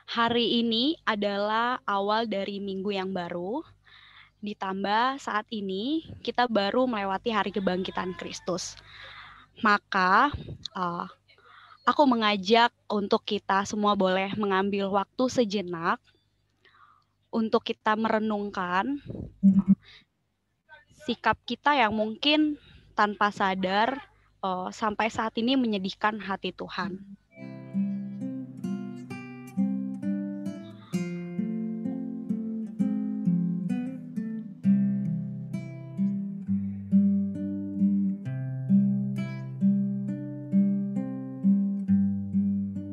Hari ini adalah awal dari minggu yang baru, ditambah saat ini kita baru melewati hari kebangkitan Kristus. Maka, uh, aku mengajak untuk kita semua boleh mengambil waktu sejenak untuk kita merenungkan sikap kita yang mungkin tanpa sadar sampai saat ini menyedihkan hati Tuhan.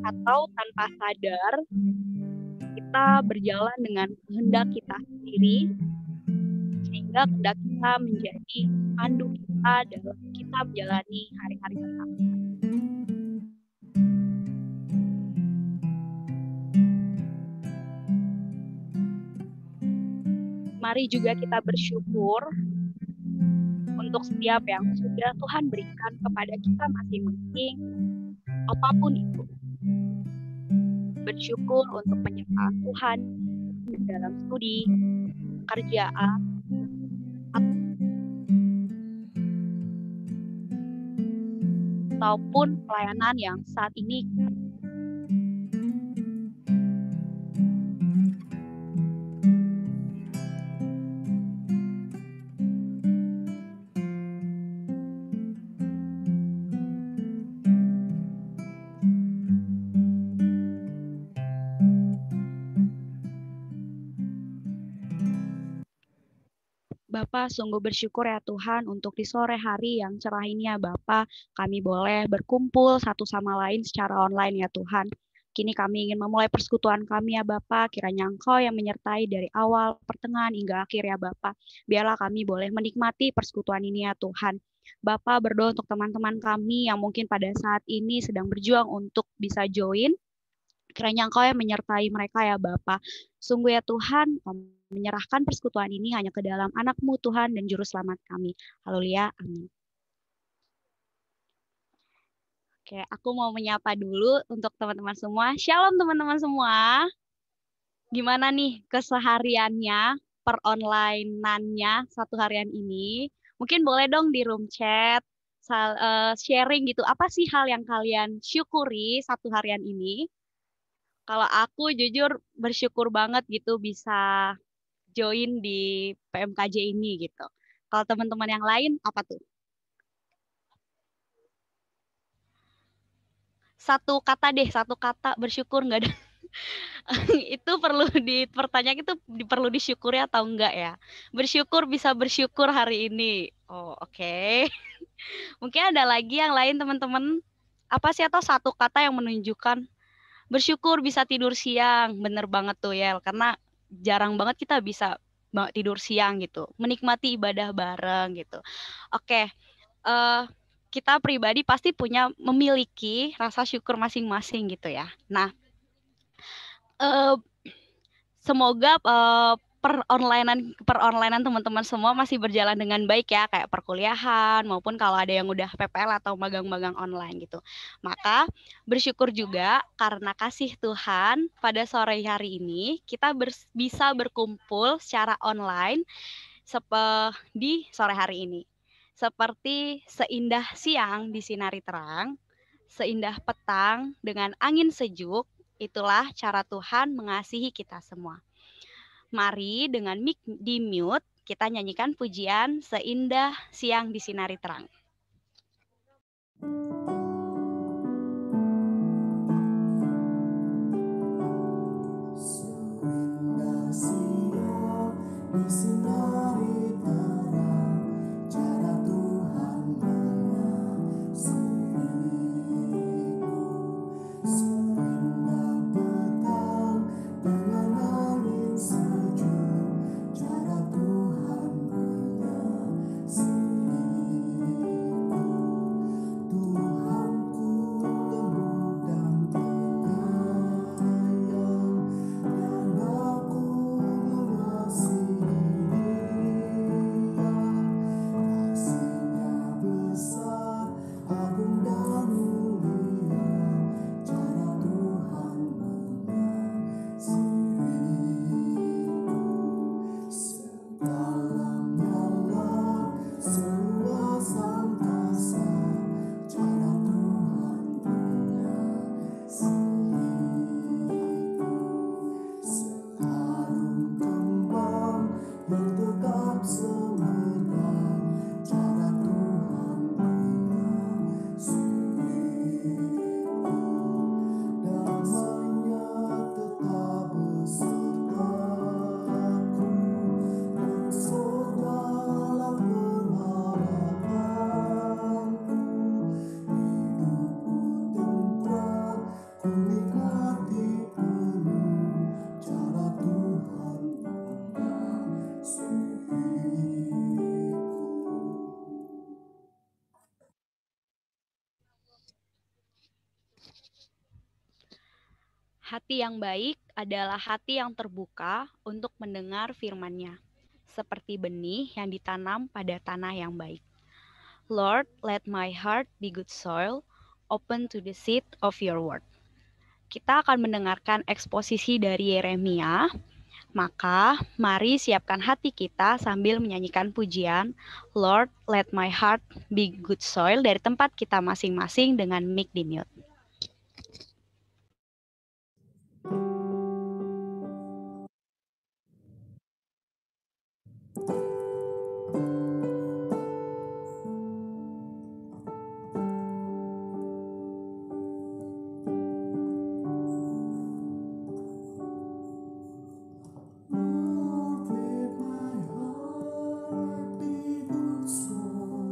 Atau tanpa sadar kita berjalan dengan kehendak kita sendiri, sehingga kehendak kita menjadi pandu kita dalam kita menjalani hari-hari kita. Mari juga kita bersyukur untuk setiap yang sudah Tuhan berikan kepada kita masing-masing, apapun itu. Bersyukur untuk penyertaan Tuhan dalam studi, pekerjaan, ataupun pelayanan yang saat ini Bapak, sungguh bersyukur ya Tuhan untuk di sore hari yang cerah ini ya Bapak, kami boleh berkumpul satu sama lain secara online ya Tuhan. Kini kami ingin memulai persekutuan kami ya Bapak, kiranya Engkau yang menyertai dari awal, pertengahan, hingga akhir ya Bapak. Biarlah kami boleh menikmati persekutuan ini ya Tuhan. Bapak berdoa untuk teman-teman kami yang mungkin pada saat ini sedang berjuang untuk bisa join. Kiranya Engkau yang menyertai mereka ya Bapa. Sungguh ya Tuhan, menyerahkan persekutuan ini hanya ke dalam anak-Mu Tuhan dan Juru Selamat kami. Haleluya, amin. Oke, aku mau menyapa dulu untuk teman-teman semua. Shalom teman-teman semua. Gimana nih kesehariannya, per-online-annya satu harian ini? Mungkin boleh dong di room chat, sharing gitu. Apa sih hal yang kalian syukuri satu harian ini? Kalau aku jujur bersyukur banget gitu bisa join di PMKJ ini gitu. Kalau teman-teman yang lain apa tuh? Satu kata bersyukur nggak ada. Itu perlu dipertanyakan itu perlu disyukuri atau enggak ya? Bersyukur bisa bersyukur hari ini. Oh, oke. Mungkin ada lagi yang lain teman-teman. Apa sih atau satu kata yang menunjukkan bersyukur bisa tidur siang, bener banget tuh ya, karena jarang banget kita bisa tidur siang gitu, menikmati ibadah bareng gitu. Oke, kita pribadi pasti memiliki rasa syukur masing-masing gitu ya. Nah, semoga per-onlinean teman-teman semua masih berjalan dengan baik ya, kayak perkuliahan maupun kalau ada yang udah PPL atau magang-magang online gitu. Maka bersyukur juga karena kasih Tuhan pada sore hari ini kita bisa berkumpul secara online di sore hari ini. Seperti seindah siang disinari terang, seindah petang dengan angin sejuk, itulah cara Tuhan mengasihi kita semua. Mari dengan mic di mute kita nyanyikan pujian seindah siang disinari terang. Seindah siang disinari terang, cara Tuhan mengasihiku. Seindah petang dengan angin sejuk, cara Tuhan mengasihiku. Tuhan Hati yang baik adalah hati yang terbuka untuk mendengar firman-Nya, seperti benih yang ditanam pada tanah yang baik. Lord, let my heart be good soil, open to the seed of your word. Kita akan mendengarkan eksposisi dari Yeremia. Maka, mari siapkan hati kita sambil menyanyikan pujian Lord, let my heart be good soil dari tempat kita masing-masing dengan mic di mute. Lord, let my heart be good soil,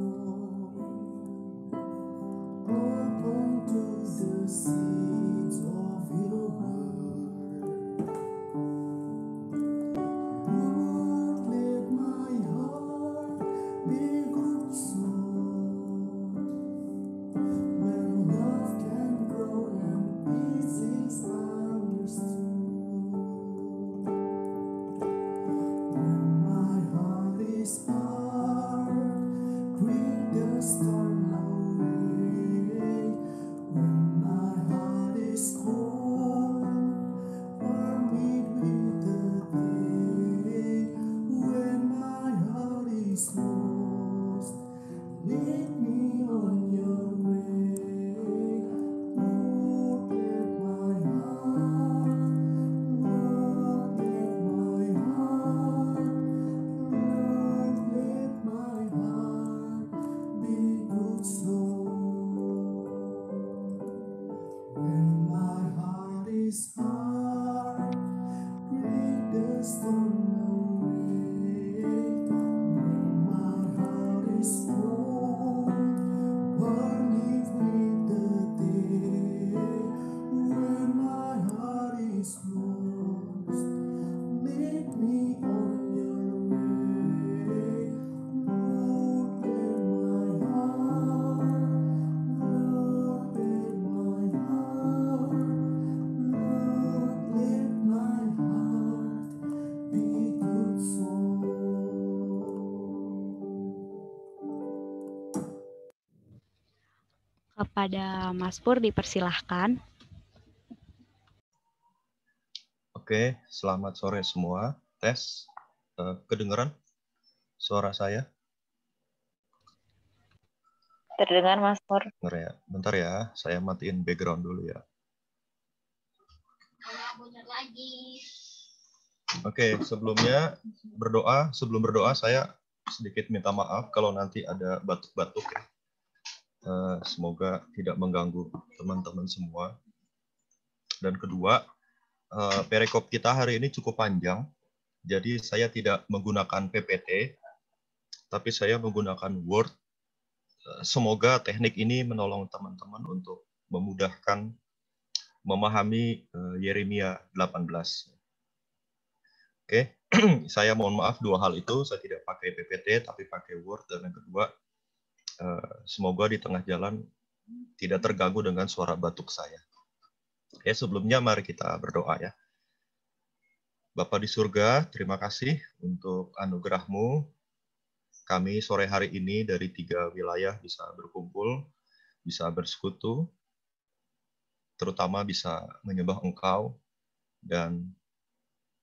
open to the seeds of your word. Lord, let my heart be good soil, where love can grow and peace is understood. When my heart is hard, bring the storm away. When my heart is cold, warm it with the day. When my heart is lost, lead me on your way. Lord, let my heart, Lord, let my heart, Lord, let my heart be good soul. When my heart is hard, break the storm away. When my heart is cold, warm it with the day. When my heart is lost, lead me on your way. Lord, let my heart, Lord, let my heart, Lord, let my heart be good soul. Kepada Mas Pur dipersilahkan. Oke, selamat sore semua. Tes, kedengeran suara saya? Terdengar, Mas Pur. Dengar ya? Bentar ya, saya matiin background dulu ya. Oke, sebelum berdoa saya sedikit minta maaf kalau nanti ada batuk-batuk ya. Semoga tidak mengganggu teman-teman semua. Dan kedua, perikop kita hari ini cukup panjang, jadi saya tidak menggunakan PPT, tapi saya menggunakan Word. Semoga teknik ini menolong teman-teman untuk memudahkan memahami Yeremia 18. Oke, saya mohon maaf dua hal itu, saya tidak pakai PPT tapi pakai Word, dan yang kedua, semoga di tengah jalan tidak terganggu dengan suara batuk saya. Oke, sebelumnya mari kita berdoa ya. Bapa di surga, terima kasih untuk anugerah-Mu. Kami sore hari ini dari 3 wilayah bisa berkumpul, bisa bersekutu, terutama bisa menyembah Engkau, dan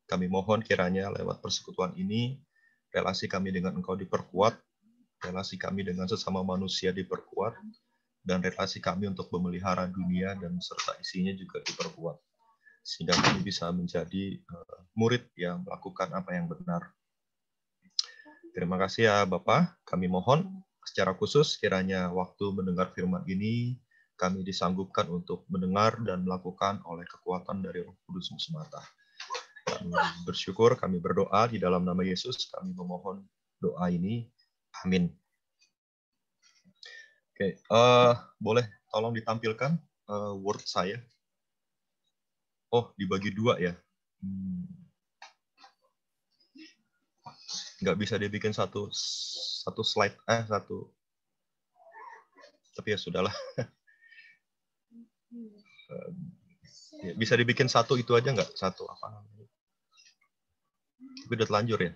kami mohon kiranya lewat persekutuan ini, relasi kami dengan Engkau diperkuat, relasi kami dengan sesama manusia diperkuat, dan relasi kami untuk memelihara dunia dan serta isinya juga diperkuat. Sehingga kami bisa menjadi murid yang melakukan apa yang benar. Terima kasih ya Bapak, kami mohon secara khusus kiranya waktu mendengar firman ini, kami disanggupkan untuk mendengar dan melakukan oleh kekuatan dari Roh Kudus semata. Kami bersyukur, kami berdoa di dalam nama Yesus, kami memohon doa ini. Amin. Oke, boleh tolong ditampilkan Word saya. Oh, dibagi dua ya. Nggak bisa dibikin satu slide, tapi ya sudahlah. Ya, bisa dibikin satu itu aja nggak? Satu apa namanya? Tapi udah telanjur ya.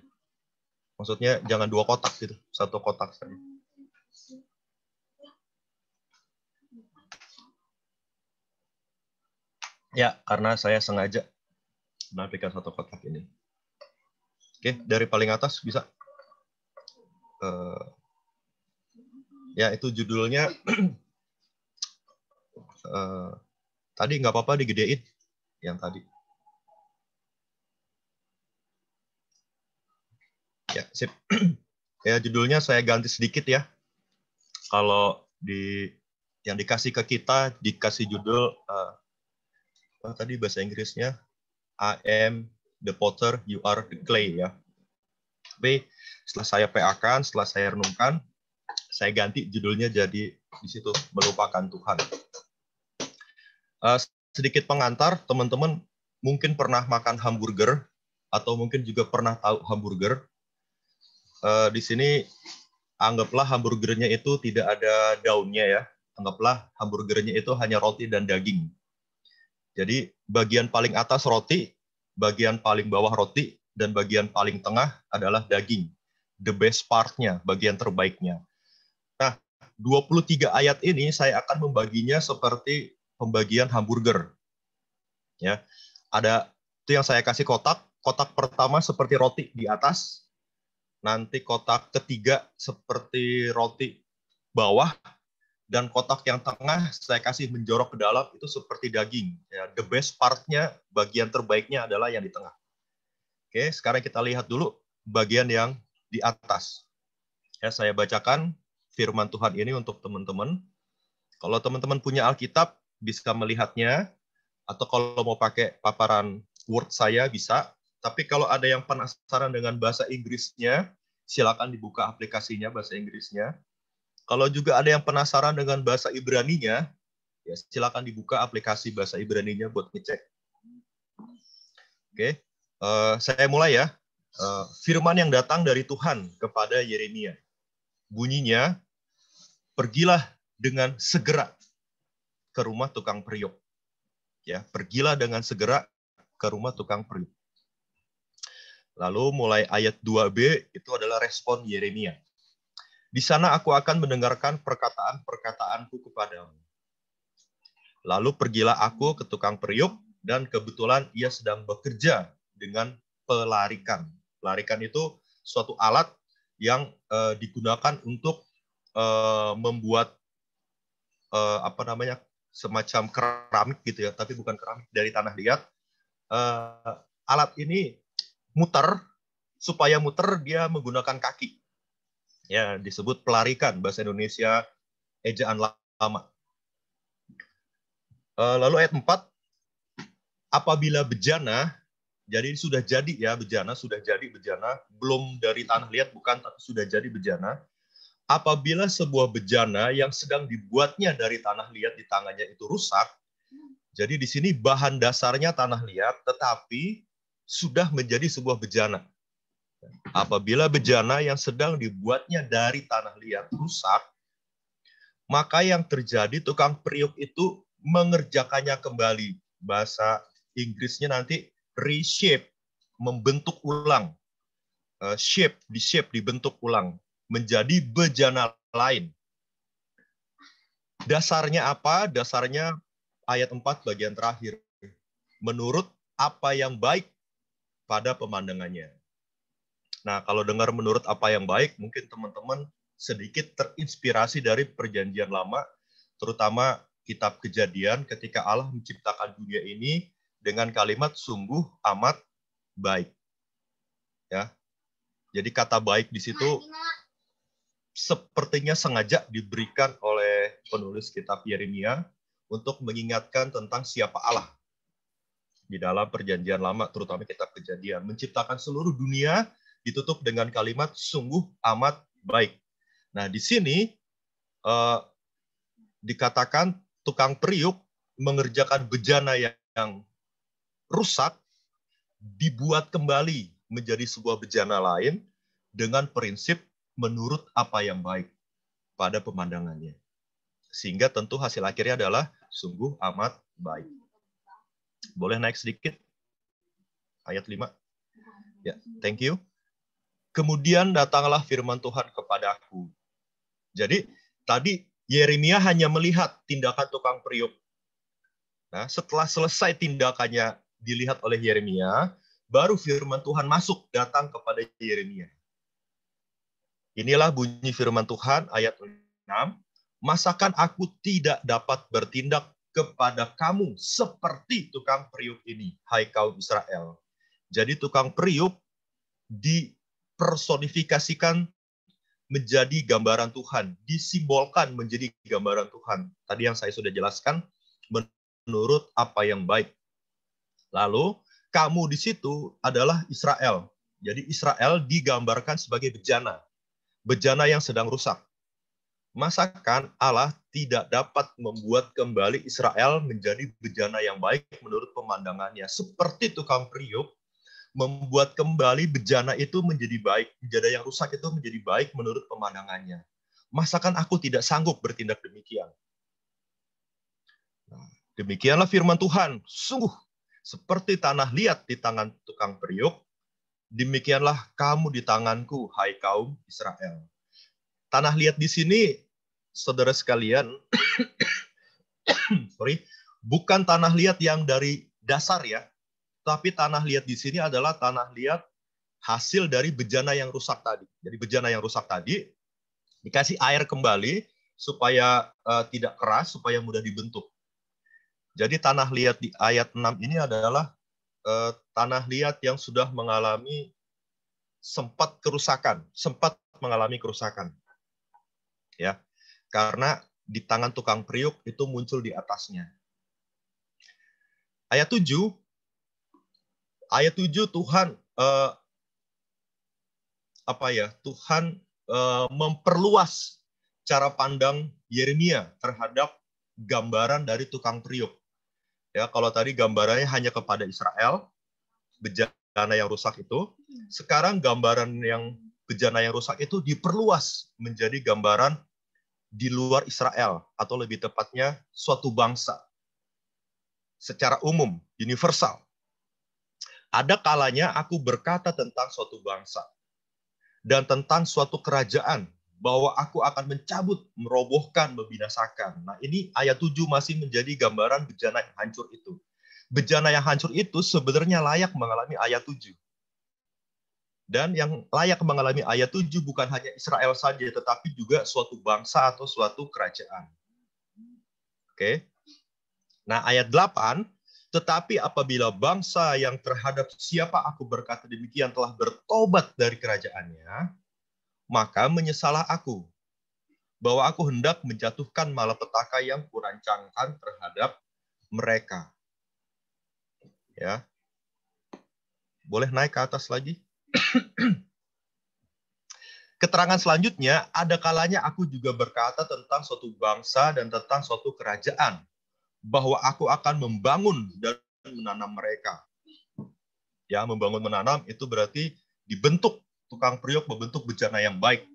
Maksudnya jangan 2 kotak gitu, 1 kotak saja. Ya, karena saya sengaja menampilkan 1 kotak ini. Oke, dari paling atas bisa. Ya, itu judulnya. Tadi nggak apa-apa digedein yang tadi. Ya, sip. Ya, judulnya saya ganti sedikit ya. Kalau yang dikasih ke kita dikasih judul tadi bahasa Inggrisnya I am the potter, you are the clay ya. Tapi setelah saya PA-kan, setelah saya renungkan, saya ganti judulnya jadi di situ melupakan Tuhan. Sedikit pengantar, teman-teman mungkin pernah makan hamburger atau mungkin juga pernah tahu hamburger. Di sini anggaplah hamburgernya itu tidak ada daunnya ya. Anggaplah hamburgernya itu hanya roti dan daging. Jadi bagian paling atas roti, bagian paling bawah roti, dan bagian paling tengah adalah daging. The best part-nya, bagian terbaiknya. Nah, 23 ayat ini saya akan membaginya seperti pembagian hamburger. Ya, ada itu yang saya kasih kotak. Kotak pertama seperti roti di atas. Nanti kotak ketiga seperti roti bawah, dan kotak yang tengah saya kasih menjorok ke dalam itu seperti daging. Ya, the best part-nya, bagian terbaiknya adalah yang di tengah. Oke, sekarang kita lihat dulu bagian yang di atas. Ya, saya bacakan firman Tuhan ini untuk teman-teman. Kalau teman-teman punya Alkitab, bisa melihatnya, atau kalau mau pakai paparan Word saya bisa. Tapi kalau ada yang penasaran dengan bahasa Inggrisnya, silakan dibuka aplikasinya bahasa Inggrisnya. Kalau juga ada yang penasaran dengan bahasa Ibraninya, ya silakan dibuka aplikasi bahasa Ibraninya buat ngecek. Oke, saya mulai ya. Firman yang datang dari Tuhan kepada Yeremia. Bunyinya, pergilah dengan segera ke rumah tukang periuk. Ya, pergilah dengan segera ke rumah tukang periuk. Lalu mulai ayat 2b itu adalah respon Yeremia. Di sana aku akan mendengarkan perkataan-perkataanku kepadamu. Lalu pergilah aku ke tukang periuk, dan kebetulan ia sedang bekerja dengan pelarikan. Pelarikan itu suatu alat yang digunakan untuk membuat semacam keramik gitu ya, tapi bukan keramik, dari tanah liat. Alat ini muter, supaya muter dia menggunakan kaki. Ya, disebut pelarikan, bahasa Indonesia ejaan lama. Lalu ayat 4, apabila bejana, jadi sudah jadi ya bejana, sudah jadi bejana, belum dari tanah liat bukan, tapi sudah jadi bejana. Apabila sebuah bejana yang sedang dibuatnya dari tanah liat di tangannya itu rusak, jadi di sini bahan dasarnya tanah liat, tetapi sudah menjadi sebuah bejana. Apabila bejana yang sedang dibuatnya dari tanah liat rusak, maka yang terjadi tukang periuk itu mengerjakannya kembali. Bahasa Inggrisnya nanti reshape, membentuk ulang. Dibentuk ulang menjadi bejana lain. Dasarnya apa? Dasarnya ayat 4 bagian terakhir. Menurut apa yang baik pada pemandangannya. Nah, kalau dengar menurut apa yang baik, mungkin teman-teman sedikit terinspirasi dari Perjanjian Lama, terutama kitab Kejadian ketika Allah menciptakan dunia ini dengan kalimat sungguh amat baik. Ya. Jadi kata baik di situ sepertinya sengaja diberikan oleh penulis kitab Yeremia untuk mengingatkan tentang siapa Allah di dalam Perjanjian Lama, terutama kitab Kejadian. Menciptakan seluruh dunia ditutup dengan kalimat sungguh amat baik. Nah, di sini dikatakan tukang periuk mengerjakan bejana yang rusak, dibuat kembali menjadi sebuah bejana lain dengan prinsip menurut apa yang baik pada pemandangannya. Sehingga tentu hasil akhirnya adalah sungguh amat baik. Boleh naik sedikit? Ayat 5. Ya, thank you. Kemudian datanglah firman Tuhan kepadaku. Jadi, tadi Yeremia hanya melihat tindakan tukang periuk. Nah, setelah selesai tindakannya dilihat oleh Yeremia, baru firman Tuhan masuk datang kepada Yeremia. Inilah bunyi firman Tuhan ayat 6. Masakan aku tidak dapat bertindak kepada kamu seperti tukang periuk ini, hai kaum Israel. Jadi tukang periuk dipersonifikasikan menjadi gambaran Tuhan, disimbolkan menjadi gambaran Tuhan. Tadi yang saya sudah jelaskan, menurut apa yang baik. Lalu, kamu di situ adalah Israel. Jadi Israel digambarkan sebagai bejana. Bejana yang sedang rusak. Masakan Allah tidak dapat membuat kembali Israel menjadi bejana yang baik menurut pemandangannya. Seperti tukang periuk, membuat kembali bejana itu menjadi baik. Bejana yang rusak itu menjadi baik menurut pemandangannya. Masakan aku tidak sanggup bertindak demikian. Nah, demikianlah firman Tuhan. Sungguh, seperti tanah liat di tangan tukang periuk, demikianlah kamu di tanganku, hai kaum Israel. Tanah liat di sini, saudara sekalian, bukan tanah liat yang dari dasar ya, tapi tanah liat di sini adalah tanah liat hasil dari bejana yang rusak tadi. Jadi bejana yang rusak tadi dikasih air kembali supaya tidak keras, supaya mudah dibentuk. Jadi tanah liat di ayat 6 ini adalah tanah liat yang sudah mengalami sempat mengalami kerusakan. Ya, karena di tangan tukang periuk itu muncul di atasnya. Ayat 7 Tuhan Tuhan memperluas cara pandang Yeremia terhadap gambaran dari tukang periuk. Ya, kalau tadi gambarannya hanya kepada Israel, bejana yang rusak itu, sekarang gambaran yang bejana yang rusak itu diperluas menjadi gambaran di luar Israel, atau lebih tepatnya suatu bangsa. Secara umum, universal. Ada kalanya aku berkata tentang suatu bangsa dan tentang suatu kerajaan, bahwa aku akan mencabut, merobohkan, membinasakan. Nah, ini ayat 7 masih menjadi gambaran bejana yang hancur itu. Bejana yang hancur itu sebenarnya layak mengalami ayat 7. Dan yang layak mengalami ayat 7 bukan hanya Israel saja, tetapi juga suatu bangsa atau suatu kerajaan. Oke. Nah, ayat 8, tetapi apabila bangsa yang terhadap siapa aku berkata demikian telah bertobat dari kerajaannya, maka menyesalah aku, bahwa aku hendak menjatuhkan malapetaka yang kurancangkan terhadap mereka. Ya. Boleh naik ke atas lagi? Keterangan selanjutnya, ada kalanya aku juga berkata tentang suatu bangsa dan tentang suatu kerajaan, bahwa aku akan membangun dan menanam mereka. Ya, membangun menanam itu berarti dibentuk, tukang periuk membentuk bejana yang baik.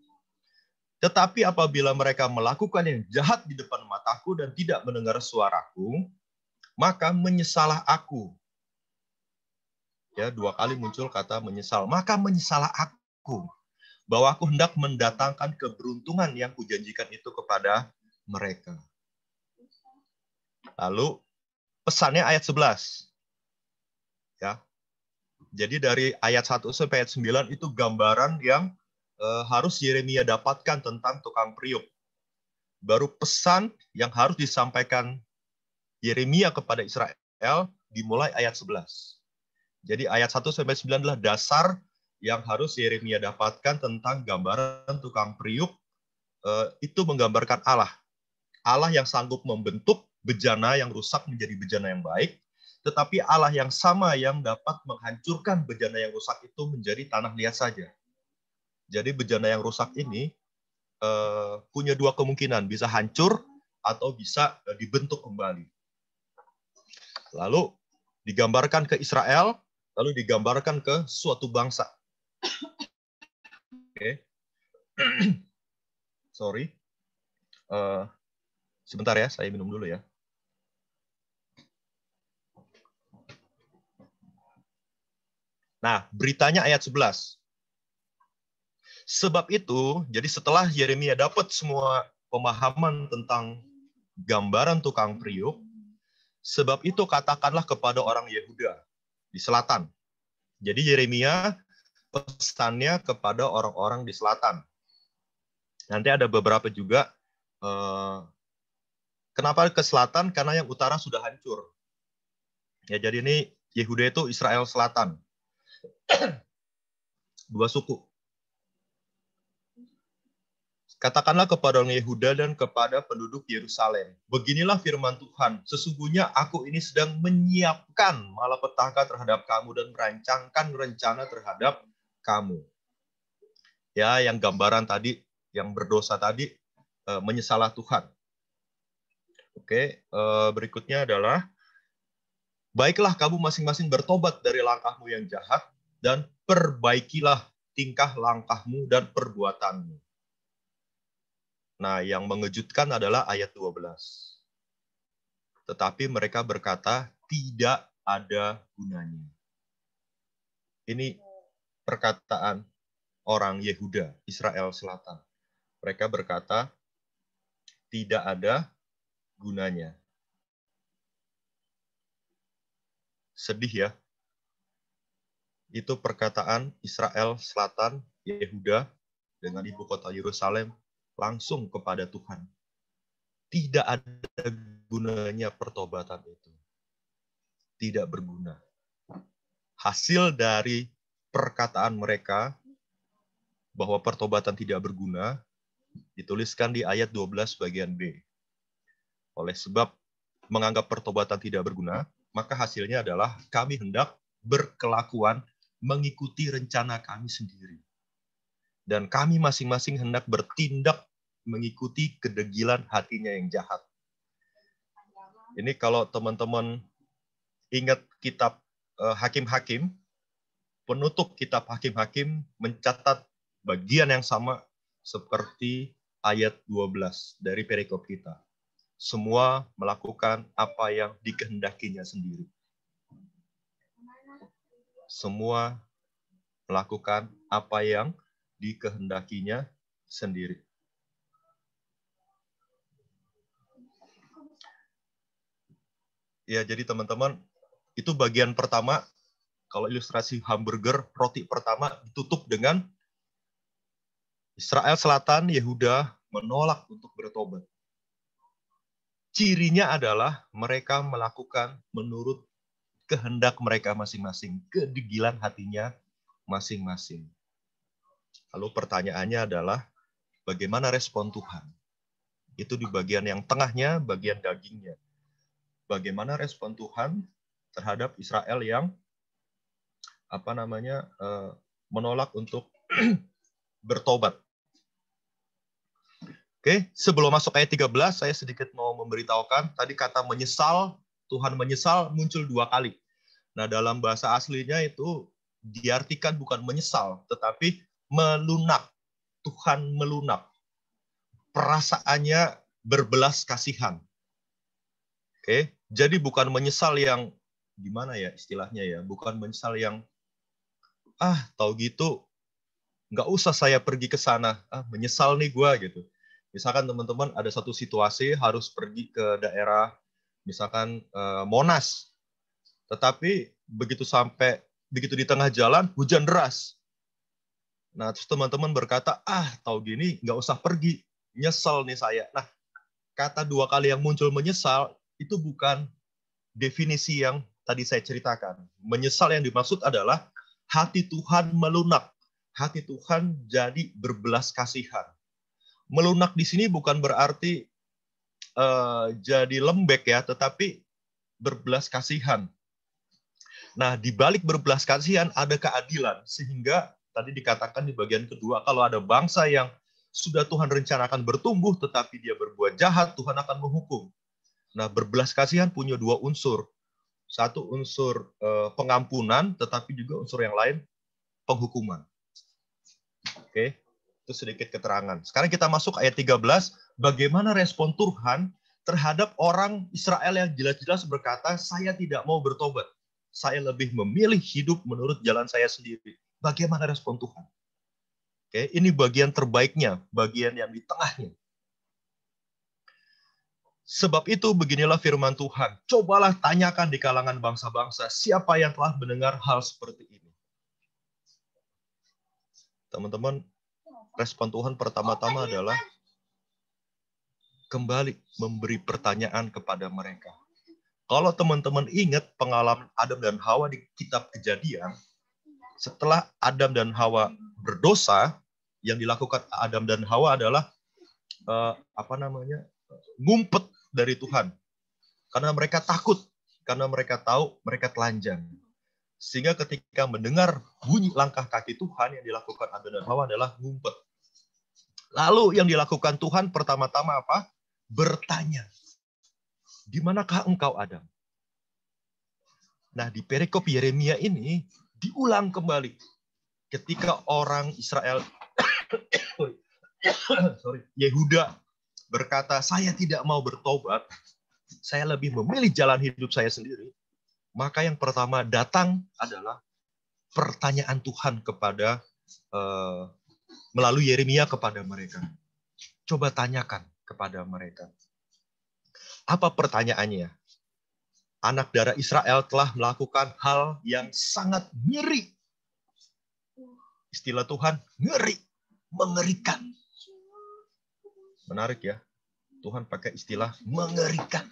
Tetapi apabila mereka melakukan yang jahat di depan mataku dan tidak mendengar suaraku, maka menyesalah aku. Ya, 2 kali muncul kata menyesal. Maka menyesalah aku, bahwa aku hendak mendatangkan keberuntungan yang kujanjikan itu kepada mereka. Lalu pesannya ayat 11. Ya. Jadi dari ayat 1 sampai ayat 9 itu gambaran yang harus Yeremia dapatkan tentang tukang periuk. Baru pesan yang harus disampaikan Yeremia kepada Israel dimulai ayat 11. Jadi ayat 1 sampai 9 adalah dasar yang harus Yeremia dapatkan tentang gambaran tukang periuk. Itu menggambarkan Allah. Allah yang sanggup membentuk bejana yang rusak menjadi bejana yang baik, tetapi Allah yang sama yang dapat menghancurkan bejana yang rusak itu menjadi tanah liat saja. Jadi bejana yang rusak ini punya 2 kemungkinan, bisa hancur atau bisa dibentuk kembali. Lalu digambarkan ke Israel, lalu digambarkan ke suatu bangsa. Oke. Sorry. Sebentar ya, saya minum dulu ya. Nah, beritanya ayat 11. Sebab itu, jadi setelah Yeremia dapat semua pemahaman tentang gambaran tukang periuk, sebab itu katakanlah kepada orang Yehuda di selatan. Jadi Yeremia pesannya kepada orang-orang di selatan. Nanti ada beberapa juga. Kenapa ke selatan? Karena yang utara sudah hancur. Ya, jadi ini Yehuda itu Israel Selatan. Dua suku. Katakanlah kepada orang Yehuda dan kepada penduduk Yerusalem. Beginilah firman Tuhan. Sesungguhnya aku ini sedang menyiapkan malapetaka terhadap kamu dan merancangkan rencana terhadap kamu. Ya, yang gambaran tadi, yang berdosa tadi, menyesalah Tuhan. Oke, berikutnya adalah, baiklah kamu masing-masing bertobat dari langkahmu yang jahat dan perbaikilah tingkah langkahmu dan perbuatanmu. Nah, yang mengejutkan adalah ayat 12. Tetapi mereka berkata, tidak ada gunanya. Ini perkataan orang Yehuda, Israel Selatan. Mereka berkata, tidak ada gunanya. Sedih ya. Itu perkataan Israel Selatan, Yehuda, dengan ibu kota Yerusalem, langsung kepada Tuhan. Tidak ada gunanya pertobatan itu. Tidak berguna. Hasil dari perkataan mereka bahwa pertobatan tidak berguna dituliskan di ayat 12 bagian B. Oleh sebab menganggap pertobatan tidak berguna, maka hasilnya adalah kami hendak berkelakuan mengikuti rencana kami sendiri. Dan kami masing-masing hendak bertindak mengikuti kedegilan hatinya yang jahat. Ini kalau teman-teman ingat kitab Hakim-Hakim, penutup kitab Hakim-Hakim mencatat bagian yang sama seperti ayat 12 dari perikop kita. Semua melakukan apa yang dikehendakinya sendiri. Semua melakukan apa yang dikehendakinya sendiri. Ya, jadi teman-teman, itu bagian pertama. Kalau ilustrasi hamburger, roti pertama ditutup dengan Israel Selatan, Yehuda menolak untuk bertobat. Cirinya adalah mereka melakukan menurut kehendak mereka masing-masing, kedegilan hatinya masing-masing. Lalu pertanyaannya adalah, bagaimana respon Tuhan? Itu di bagian yang tengahnya, bagian dagingnya. Bagaimana respon Tuhan terhadap Israel yang menolak untuk bertobat? Oke, sebelum masuk ayat 13, saya sedikit mau memberitahukan, tadi kata menyesal, Tuhan menyesal muncul 2 kali. Nah, dalam bahasa aslinya itu diartikan bukan menyesal, tetapi melunak. Tuhan melunak. Perasaannya berbelas kasihan. Oke, jadi bukan menyesal yang gimana ya istilahnya ya, bukan menyesal yang tahu gitu nggak usah saya pergi ke sana, menyesal nih gua gitu. Misalkan teman-teman ada satu situasi harus pergi ke daerah misalkan Monas, tetapi begitu di tengah jalan hujan deras. Nah, terus teman-teman berkata, tahu gini nggak usah pergi, nyesel nih saya. Nah, kata 2 kali yang muncul menyesal itu bukan definisi yang tadi saya ceritakan. Menyesal yang dimaksud adalah hati Tuhan melunak. Hati Tuhan jadi berbelas kasihan. Melunak di sini bukan berarti jadi lembek ya, tetapi berbelas kasihan. Nah, di balik berbelas kasihan ada keadilan, sehingga tadi dikatakan di bagian kedua, kalau ada bangsa yang sudah Tuhan rencanakan bertumbuh, tetapi dia berbuat jahat, Tuhan akan menghukum. Nah, berbelas kasihan punya 2 unsur. Satu unsur pengampunan, tetapi juga unsur yang lain penghukuman. Oke, itu sedikit keterangan. Sekarang kita masuk ayat 13, bagaimana respon Tuhan terhadap orang Israel yang jelas-jelas berkata, saya tidak mau bertobat. saya lebih memilih hidup menurut jalan saya sendiri. Bagaimana respon Tuhan? Oke, ini bagian terbaiknya, bagian yang di tengahnya. Sebab itu beginilah firman Tuhan. Cobalah tanyakan di kalangan bangsa-bangsa, siapa yang telah mendengar hal seperti ini. Teman-teman, respon Tuhan pertama-tama adalah kembali memberi pertanyaan kepada mereka. Kalau teman-teman ingat pengalaman Adam dan Hawa di kitab Kejadian, setelah Adam dan Hawa berdosa, yang dilakukan Adam dan Hawa adalah ngumpet dari Tuhan. Karena mereka takut, karena mereka tahu mereka telanjang. Sehingga ketika mendengar bunyi langkah kaki Tuhan, yang dilakukan Adam dan Hawa adalah ngumpet. Lalu yang dilakukan Tuhan pertama-tama apa? Bertanya. Di manakah engkau, Adam? Nah, di perikop Yeremia ini diulang kembali. Ketika orang Israel, Yehuda berkata, saya tidak mau bertobat, saya lebih memilih jalan hidup saya sendiri. Maka yang pertama datang adalah pertanyaan Tuhan kepada melalui Yeremia kepada mereka. Coba tanyakan kepada mereka. Apa pertanyaannya? Anak darah Israel telah melakukan hal yang sangat ngeri. Istilah Tuhan, ngeri, mengerikan. Menarik ya, Tuhan pakai istilah mengerikan.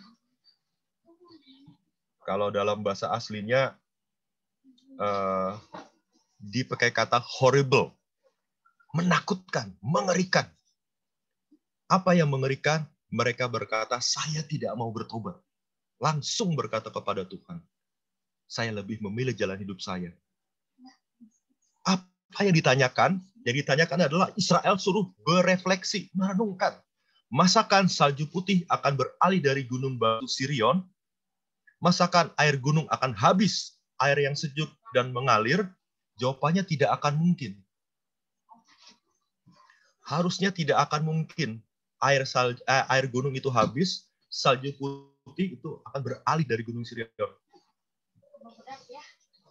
Kalau dalam bahasa aslinya dipakai kata horrible, menakutkan, mengerikan. Apa yang mengerikan? Mereka berkata, saya tidak mau bertobat. Langsung berkata kepada Tuhan, saya lebih memilih jalan hidup saya. Apa yang ditanyakan? Yang ditanyakan adalah Israel suruh berefleksi, merenungkan. Masakan salju putih akan beralih dari gunung batu Sirion? Masakan air gunung akan habis, air yang sejuk dan mengalir? Jawabannya tidak akan mungkin. Harusnya tidak akan mungkin air gunung itu habis, salju putih itu akan beralih dari gunung Sirion.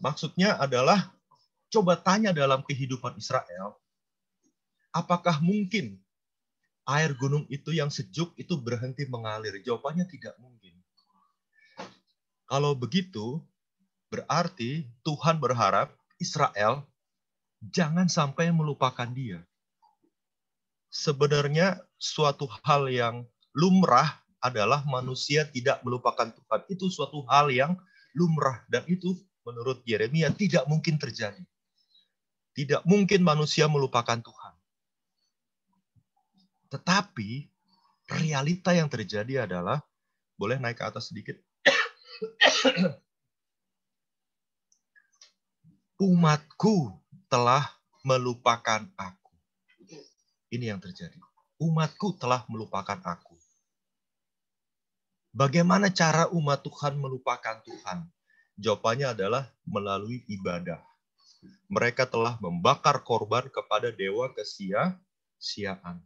Maksudnya adalah, coba tanya dalam kehidupan Israel, apakah mungkin air gunung itu yang sejuk itu berhenti mengalir? Jawabannya tidak mungkin. Kalau begitu, berarti Tuhan berharap Israel jangan sampai melupakan dia. Sebenarnya suatu hal yang lumrah adalah manusia tidak melupakan Tuhan. Itu suatu hal yang lumrah. Dan itu menurut Yeremia tidak mungkin terjadi. Tidak mungkin manusia melupakan Tuhan. Tetapi realita yang terjadi adalah, boleh naik ke atas sedikit. Umatku telah melupakan aku. Ini yang terjadi. Umatku telah melupakan aku. Bagaimana cara umat Tuhan melupakan Tuhan? Jawabannya adalah melalui ibadah. Mereka telah membakar korban kepada dewa kesia-siaan.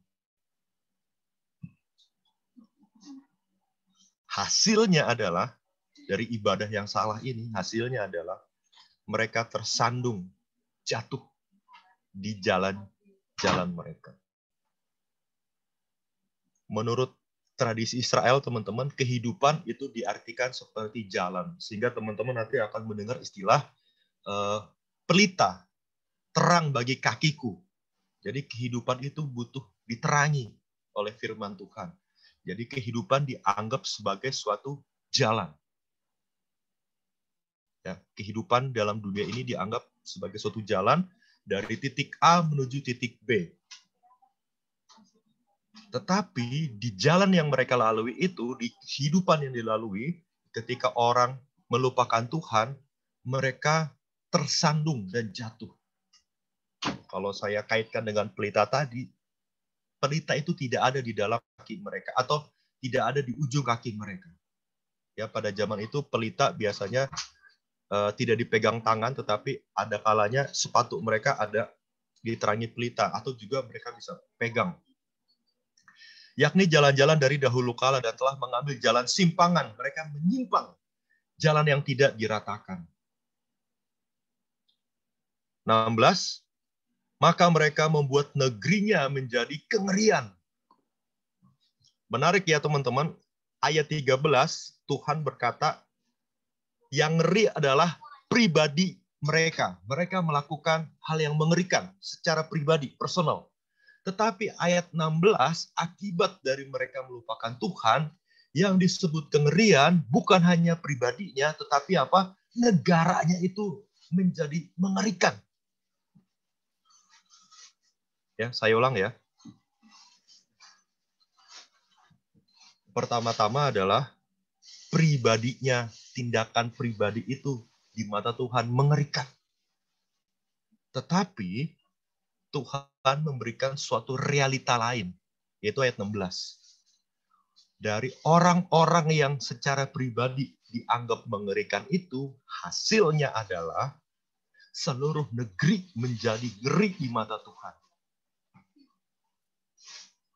Hasilnya adalah, dari ibadah yang salah ini, hasilnya adalah mereka tersandung, jatuh di jalan-jalan mereka. Menurut tradisi Israel, teman-teman, kehidupan itu diartikan seperti jalan. Sehingga teman-teman nanti akan mendengar istilah pelita, terang bagi kakiku. Jadi kehidupan itu butuh diterangi oleh firman Tuhan. Jadi kehidupan dianggap sebagai suatu jalan. Ya, kehidupan dalam dunia ini dianggap sebagai suatu jalan dari titik A menuju titik B. Tetapi di jalan yang mereka lalui itu, di kehidupan yang dilalui, ketika orang melupakan Tuhan, mereka tersandung dan jatuh. Kalau saya kaitkan dengan pelita tadi, pelita itu tidak ada di dalam kaki mereka, atau tidak ada di ujung kaki mereka. Ya, pada zaman itu pelita biasanya tidak dipegang tangan, tetapi ada kalanya sepatu mereka ada diterangi pelita, atau juga mereka bisa pegang. Yakni jalan-jalan dari dahulu kala dan telah mengambil jalan simpangan. Mereka menyimpang jalan yang tidak diratakan. 16, maka mereka membuat negerinya menjadi kengerian. Menarik ya teman-teman, ayat 13 Tuhan berkata, yang ngeri adalah pribadi mereka. Mereka melakukan hal yang mengerikan secara pribadi, personal. Tetapi ayat 16, akibat dari mereka melupakan Tuhan, yang disebut kengerian bukan hanya pribadinya, tetapi apa? Negaranya itu menjadi mengerikan. Ya, saya ulang ya. Pertama-tama adalah pribadinya, tindakan pribadi itu di mata Tuhan mengerikan. Tetapi Tuhan memberikan suatu realita lain, yaitu ayat 16. Dari orang-orang yang secara pribadi dianggap mengerikan itu, hasilnya adalah seluruh negeri menjadi ngeri di mata Tuhan.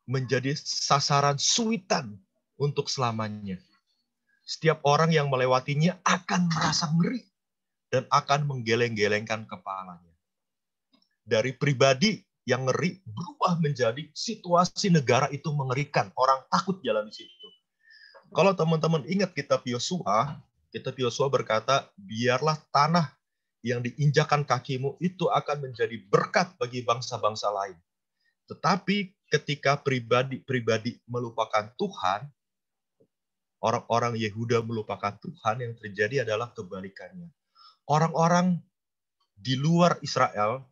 Menjadi sasaran suitan untuk selamanya. Setiap orang yang melewatinya akan merasa ngeri dan akan menggeleng-gelengkan kepalanya. Dari pribadi yang ngeri berubah menjadi situasi negara itu mengerikan. Orang takut jalan di situ. Kalau teman-teman ingat kitab Yosua berkata, biarlah tanah yang diinjakan kakimu itu akan menjadi berkat bagi bangsa-bangsa lain. Tetapi ketika pribadi melupakan Tuhan, orang-orang Yehuda melupakan Tuhan, yang terjadi adalah kebalikannya. Orang-orang di luar Israel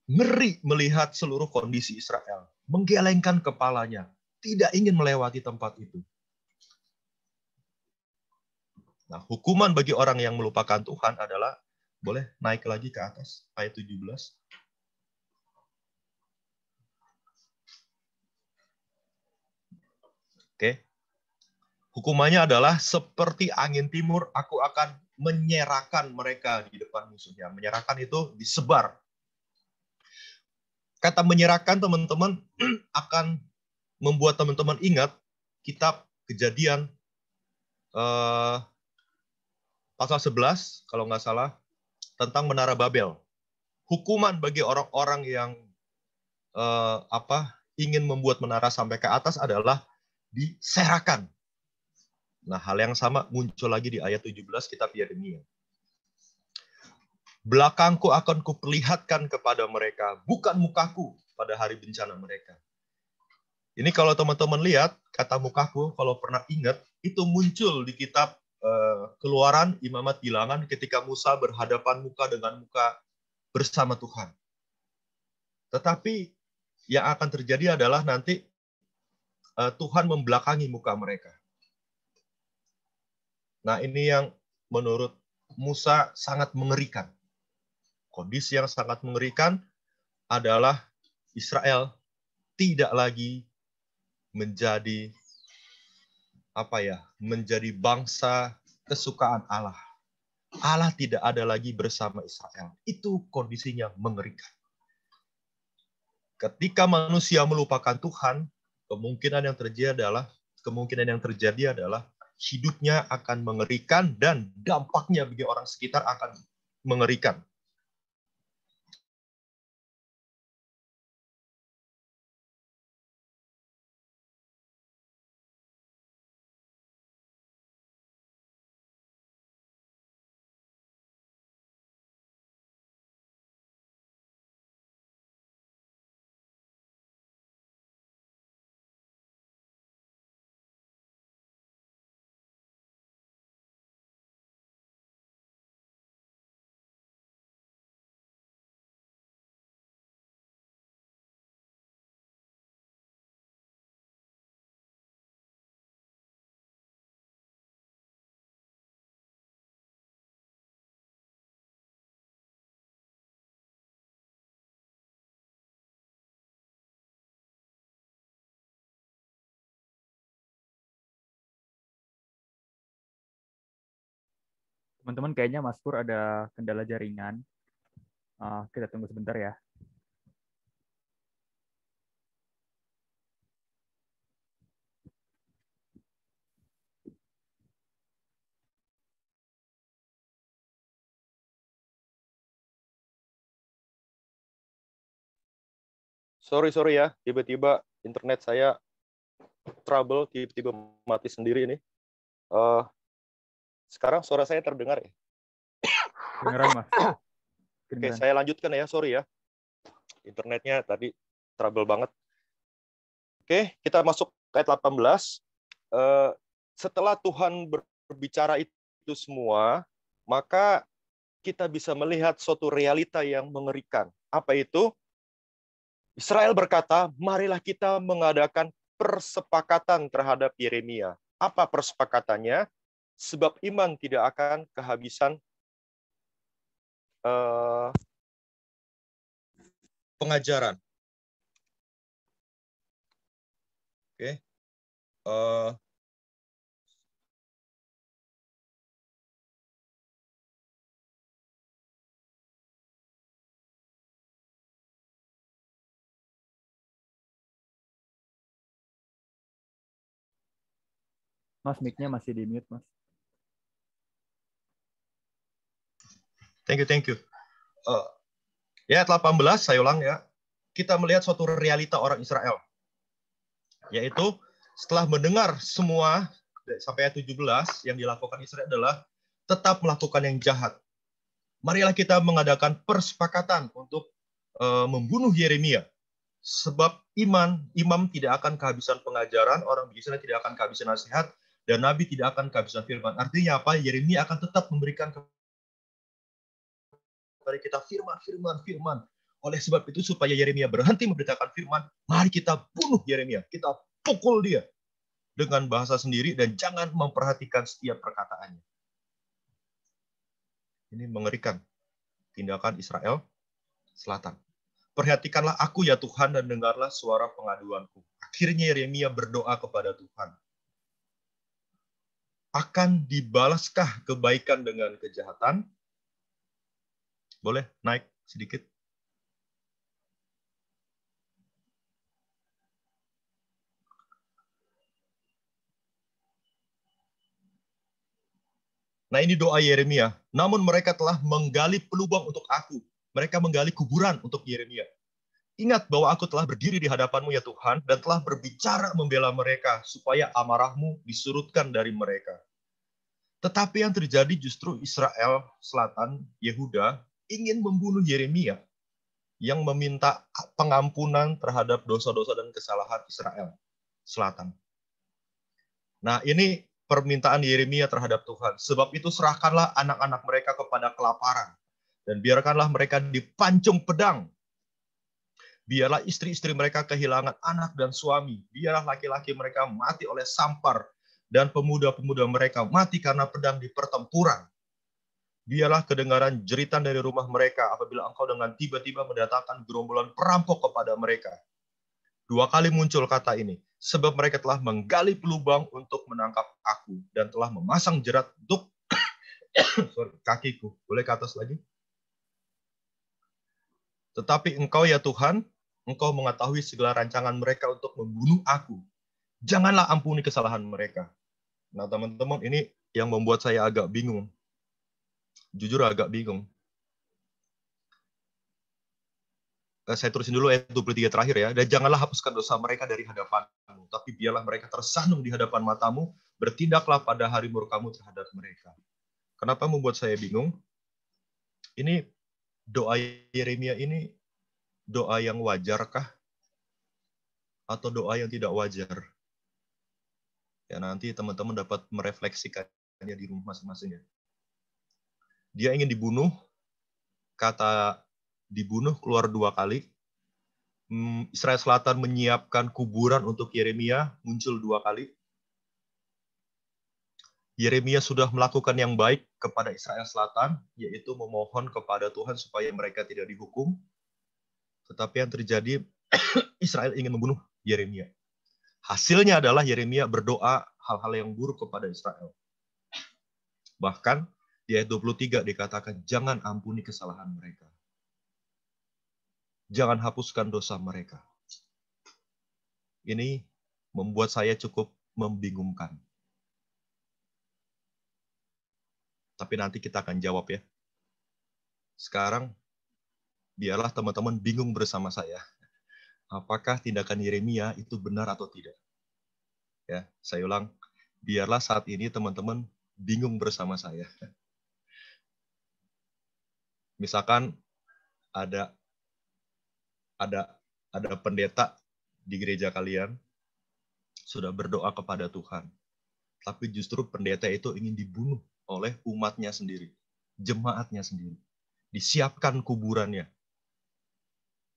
ngeri melihat seluruh kondisi Israel, menggelengkan kepalanya, tidak ingin melewati tempat itu. Nah, hukuman bagi orang yang melupakan Tuhan adalah, boleh naik lagi ke atas, ayat 17. Oke. Hukumannya adalah seperti angin timur, aku akan menyerahkan mereka di depan musuhnya. Menyerahkan itu disebar. Kata menyerahkan, teman-teman, akan membuat teman-teman ingat kitab Kejadian pasal 11, kalau nggak salah, tentang Menara Babel. Hukuman bagi orang-orang yang ingin membuat menara sampai ke atas adalah diserahkan. Nah, hal yang sama muncul lagi di ayat 17 kitab Yeremia. Belakangku akan kuperlihatkan kepada mereka, bukan mukaku pada hari bencana mereka. Ini kalau teman-teman lihat, kata mukaku, kalau pernah ingat, itu muncul di kitab Keluaran, Imamat Bilangan, ketika Musa berhadapan muka dengan muka bersama Tuhan. Tetapi yang akan terjadi adalah nanti Tuhan membelakangi muka mereka. Nah, ini yang menurut Musa sangat mengerikan. Kondisi yang sangat mengerikan adalah Israel tidak lagi menjadi menjadi bangsa kesukaan Allah. Allah tidak ada lagi bersama Israel. Itu kondisinya mengerikan. Ketika manusia melupakan Tuhan, kemungkinan yang terjadi adalah hidupnya akan mengerikan dan dampaknya bagi orang sekitar akan mengerikan. Teman-teman, kayaknya Mas Pur ada kendala jaringan. Kita tunggu sebentar ya. Sorry ya, tiba-tiba internet saya trouble, tiba-tiba mati sendiri ini. Sekarang suara saya terdengar ya? Kedengeran, Mas. Oke, Kedengeran. saya lanjutkan ya, sorry ya. Internetnya tadi trouble banget. Oke, kita masuk ke ayat 18. Setelah Tuhan berbicara itu semua, maka kita bisa melihat suatu realita yang mengerikan. Apa itu? Israel berkata, marilah kita mengadakan persepakatan terhadap Yeremia. Apa persepakatannya? Sebab iman tidak akan kehabisan pengajaran. Oke. Mas, mic-nya masih di mute, Mas. Thank you. Ya, 18, saya ulang ya. Kita melihat suatu realita orang Israel. Yaitu, setelah mendengar semua, sampai ayat 17, yang dilakukan Israel adalah tetap melakukan yang jahat. Marilah kita mengadakan persepakatan untuk membunuh Yeremia. Sebab imam tidak akan kehabisan pengajaran, orang Israel tidak akan kehabisan nasihat, dan Nabi tidak akan kehabisan firman. Artinya apa? Yeremia akan tetap memberikan kepada kita firman. Oleh sebab itu, supaya Yeremia berhenti memberitakan firman, mari kita bunuh Yeremia. Kita pukul dia dengan bahasa sendiri dan jangan memperhatikan setiap perkataannya. Ini mengerikan tindakan Israel Selatan. Perhatikanlah aku ya Tuhan dan dengarlah suara pengaduanku. Akhirnya Yeremia berdoa kepada Tuhan. Akan dibalaskah kebaikan dengan kejahatan? Boleh naik sedikit? Nah, ini doa Yeremia. Namun mereka telah menggali pelubang untuk aku. Mereka menggali kuburan untuk Yeremia. Ingat bahwa aku telah berdiri di hadapanmu ya Tuhan, dan telah berbicara membela mereka, supaya amarahmu disurutkan dari mereka. Tetapi yang terjadi justru Israel Selatan, Yehuda, ingin membunuh Yeremia, yang meminta pengampunan terhadap dosa-dosa dan kesalahan Israel Selatan. Nah, ini permintaan Yeremia terhadap Tuhan. Sebab itu serahkanlah anak-anak mereka kepada kelaparan, dan biarkanlah mereka dipancung pedang. Biarlah istri-istri mereka kehilangan anak dan suami. Biarlah laki-laki mereka mati oleh sampar, dan pemuda-pemuda mereka mati karena pedang di pertempuran. Biarlah kedengaran jeritan dari rumah mereka apabila engkau dengan tiba-tiba mendatangkan gerombolan perampok kepada mereka. 2 kali muncul kata ini. Sebab mereka telah menggali pelubang untuk menangkap aku, dan telah memasang jerat untuk kakiku. Boleh ke atas lagi? Tetapi engkau ya Tuhan, engkau mengetahui segala rancangan mereka untuk membunuh aku. Janganlah ampuni kesalahan mereka. Nah teman-teman, ini yang membuat saya agak bingung. Jujur agak bingung. Saya terusin dulu ayat 23 terakhir ya. Dan janganlah hapuskan dosa mereka dari hadapanmu, tapi biarlah mereka tersanung di hadapan matamu, bertindaklah pada hari murkamu terhadap mereka. Kenapa membuat saya bingung? Ini doa Yeremia ini doa yang wajarkah? Atau doa yang tidak wajar? Ya nanti teman-teman dapat merefleksikannya di rumah masing-masing ya. Dia ingin dibunuh, kata dibunuh keluar 2 kali. Israel Selatan menyiapkan kuburan untuk Yeremia, muncul 2 kali. Yeremia sudah melakukan yang baik kepada Israel Selatan, yaitu memohon kepada Tuhan supaya mereka tidak dihukum. Tetapi yang terjadi, Israel ingin membunuh Yeremia. Hasilnya adalah Yeremia berdoa hal-hal yang buruk kepada Israel. Bahkan di ayat 23 dikatakan, jangan ampuni kesalahan mereka. Jangan hapuskan dosa mereka. Ini membuat saya cukup membingungkan. Tapi nanti kita akan jawab ya. Sekarang, biarlah teman-teman bingung bersama saya. apakah tindakan Yeremia itu benar atau tidak? Ya, saya ulang, biarlah saat ini teman-teman bingung bersama saya. Misalkan ada pendeta di gereja kalian sudah berdoa kepada Tuhan, tapi justru pendeta itu ingin dibunuh oleh umatnya sendiri, jemaatnya sendiri. Disiapkan kuburannya.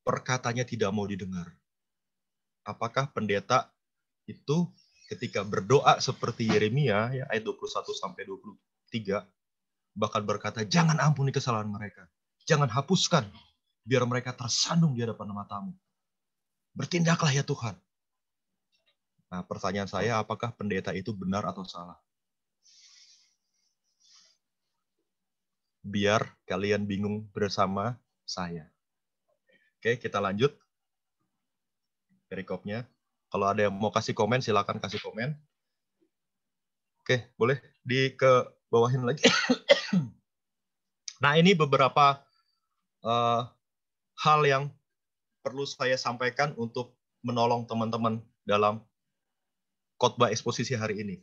Perkataannya tidak mau didengar. Apakah pendeta itu ketika berdoa seperti Yeremia ya, ayat 21 sampai 23 bakal berkata, jangan ampuni kesalahan mereka, jangan hapuskan, biar mereka tersandung di hadapan matamu. Bertindaklah ya Tuhan. Nah, pertanyaan saya, apakah pendeta itu benar atau salah? Biar kalian bingung bersama saya. Oke, kita lanjut perikopnya. Kalau ada yang mau kasih komen, silakan kasih komen. Oke, boleh ke bawahin lagi. Nah, ini beberapa hal yang perlu saya sampaikan untuk menolong teman-teman dalam khotbah eksposisi hari ini.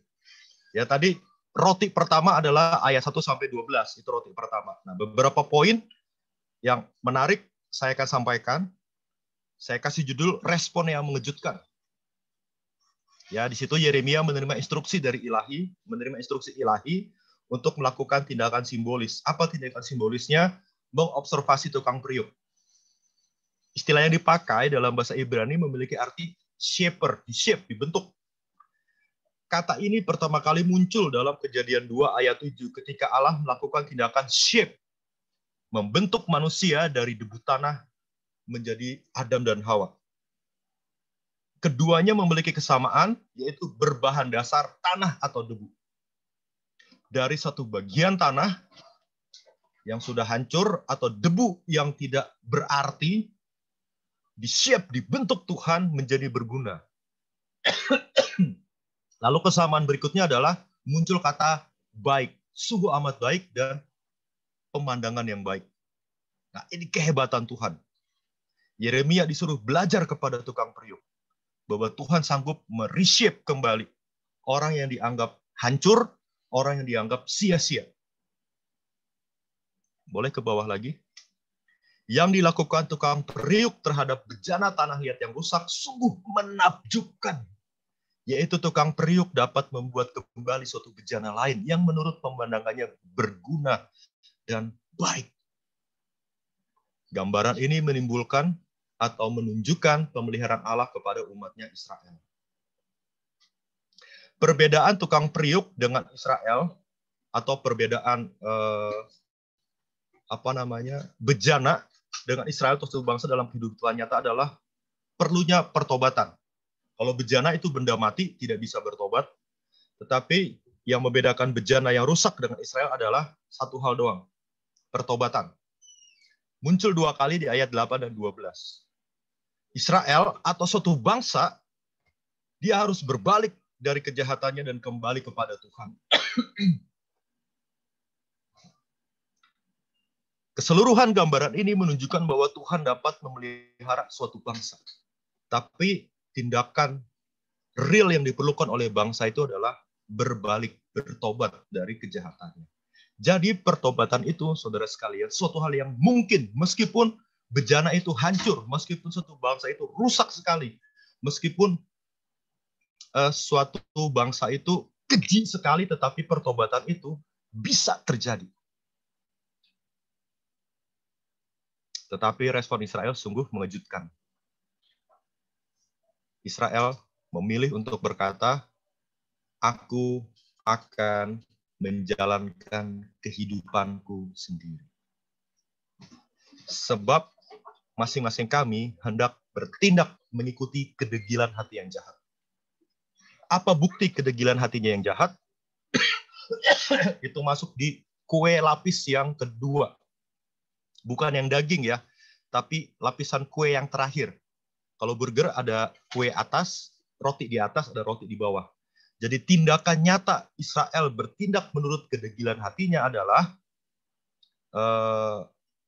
Ya, tadi roti pertama adalah ayat 1 sampai 12, itu roti pertama. Nah, beberapa poin yang menarik saya akan sampaikan. Saya kasih judul respon yang mengejutkan. Ya, di situ Yeremia menerima instruksi dari ilahi, menerima instruksi ilahi untuk melakukan tindakan simbolis. Apa tindakan simbolisnya? Mengobservasi tukang periuk. Istilah yang dipakai dalam bahasa Ibrani memiliki arti shaper, di-shape, dibentuk. Kata ini pertama kali muncul dalam Kejadian 2 ayat 7 ketika Allah melakukan tindakan shape, membentuk manusia dari debu tanah menjadi Adam dan Hawa. Keduanya memiliki kesamaan, yaitu berbahan dasar tanah atau debu. Dari satu bagian tanah yang sudah hancur atau debu yang tidak berarti, di-shape, dibentuk Tuhan menjadi berguna. Lalu kesamaan berikutnya adalah muncul kata baik, sungguh amat baik, dan pemandangan yang baik. Nah, ini kehebatan Tuhan. Yeremia disuruh belajar kepada tukang periuk bahwa Tuhan sanggup mereshape kembali orang yang dianggap hancur, orang yang dianggap sia-sia. Boleh ke bawah lagi? Yang dilakukan tukang periuk terhadap bejana tanah liat yang rusak sungguh menakjubkan. Yaitu tukang periuk dapat membuat kembali suatu bejana lain yang menurut pemandangannya berguna dan baik. Gambaran ini menimbulkan atau menunjukkan pemeliharaan Allah kepada umatnya Israel. Perbedaan tukang periuk dengan Israel atau perbedaan bejana dengan Israel atau suku bangsa dalam kehidupan nyata adalah perlunya pertobatan. Kalau bejana itu benda mati, tidak bisa bertobat. Tetapi yang membedakan bejana yang rusak dengan Israel adalah satu hal doang, pertobatan. Muncul 2 kali di ayat 8 dan 12. Israel atau suatu bangsa, dia harus berbalik dari kejahatannya dan kembali kepada Tuhan. Keseluruhan gambaran ini menunjukkan bahwa Tuhan dapat memelihara suatu bangsa. Tapi tindakan real yang diperlukan oleh bangsa itu adalah berbalik, bertobat dari kejahatannya. Jadi pertobatan itu, saudara sekalian, suatu hal yang mungkin meskipun bejana itu hancur, meskipun suatu bangsa itu rusak sekali, meskipun suatu bangsa itu keji sekali, tetapi pertobatan itu bisa terjadi. Tetapi respon Israel sungguh mengejutkan. Israel memilih untuk berkata, aku akan menjalankan kehidupanku sendiri. Sebab masing-masing kami hendak bertindak mengikuti kedegilan hati yang jahat. Apa bukti kedegilan hatinya yang jahat? Itu masuk di kue lapis yang kedua. Bukan yang daging ya, tapi lapisan kue yang terakhir. Kalau burger ada kue atas, roti di atas, ada roti di bawah. Jadi tindakan nyata Israel bertindak menurut kedegilan hatinya adalah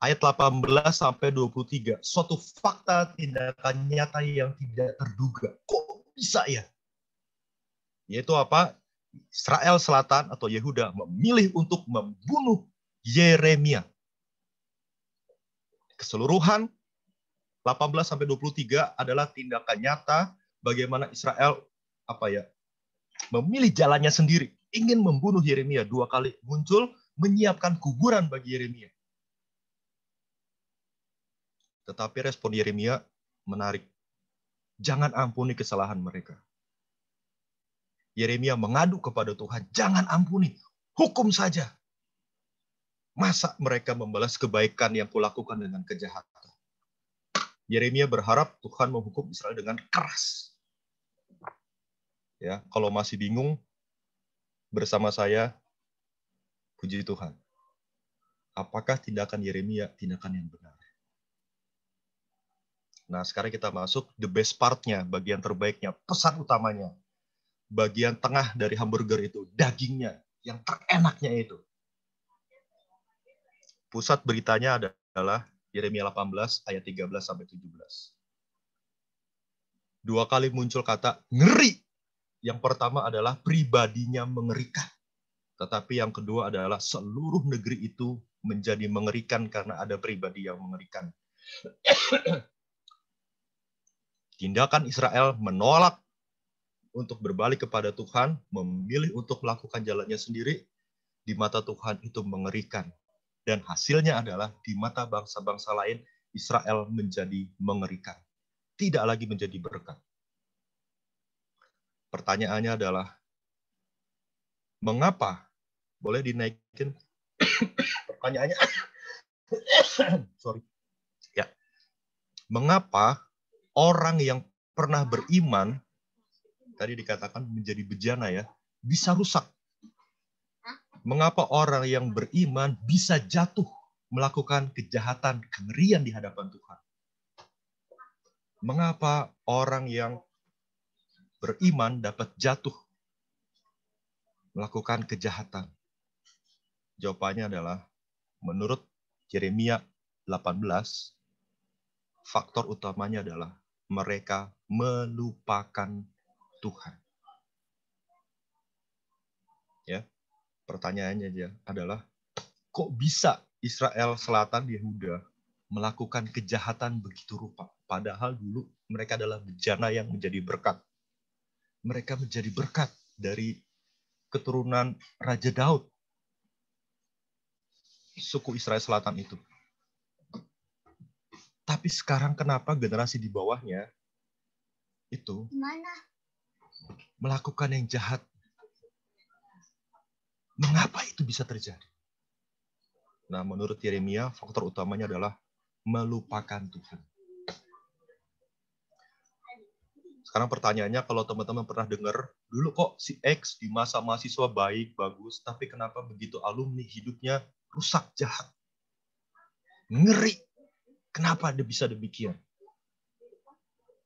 ayat 18 sampai 23. Suatu fakta tindakan nyata yang tidak terduga. Kok bisa ya? Yaitu apa? Israel Selatan atau Yehuda memilih untuk membunuh Yeremia. Keseluruhan 18 sampai 23 adalah tindakan nyata bagaimana Israel memilih jalannya sendiri, ingin membunuh Yeremia. 2 kali muncul, menyiapkan kuburan bagi Yeremia. Tetapi respon Yeremia menarik. Jangan ampuni kesalahan mereka. Yeremia mengadu kepada Tuhan, jangan ampuni, hukum saja. Masa mereka membalas kebaikan yang kulakukan dengan kejahatan? Yeremia berharap Tuhan menghukum Israel dengan keras. Ya, kalau masih bingung, bersama saya, puji Tuhan. Apakah tindakan Yeremia tindakan yang benar? Nah, sekarang kita masuk the best part-nya, bagian terbaiknya, pesan utamanya. Bagian tengah dari hamburger itu, dagingnya, yang terenaknya itu. Pusat beritanya adalah Yeremia 18 ayat 13 sampai 17. 2 kali muncul kata ngeri. Yang pertama adalah pribadinya mengerikan. Tetapi yang kedua adalah seluruh negeri itu menjadi mengerikan karena ada pribadi yang mengerikan. Tindakan Israel menolak untuk berbalik kepada Tuhan, memilih untuk melakukan jalannya sendiri, di mata Tuhan itu mengerikan. Dan hasilnya adalah di mata bangsa-bangsa lain, Israel menjadi mengerikan. Tidak lagi menjadi berkat. Pertanyaannya adalah, mengapa? Boleh dinaikin pertanyaannya? Sorry. Ya. Mengapa orang yang pernah beriman, tadi dikatakan menjadi bejana ya, bisa rusak? Mengapa orang yang beriman bisa jatuh melakukan kejahatan, kengerian di hadapan Tuhan? Mengapa orang yang beriman dapat jatuh melakukan kejahatan? Jawabannya adalah, menurut Yeremia 18, faktor utamanya adalah mereka melupakan Tuhan. Ya, pertanyaannya adalah, kok bisa Israel Selatan Yehuda melakukan kejahatan begitu rupa? Padahal dulu mereka adalah bejana yang menjadi berkat. Mereka menjadi berkat dari keturunan Raja Daud. Suku Israel Selatan itu. Tapi sekarang kenapa generasi di bawahnya itu melakukan yang jahat? Mengapa itu bisa terjadi? Nah, menurut Yeremia, faktor utamanya adalah melupakan Tuhan. Sekarang pertanyaannya, kalau teman-teman pernah dengar, dulu kok si X di masa mahasiswa baik, bagus, tapi kenapa begitu alumni hidupnya rusak, jahat? Ngeri. Kenapa dia bisa demikian?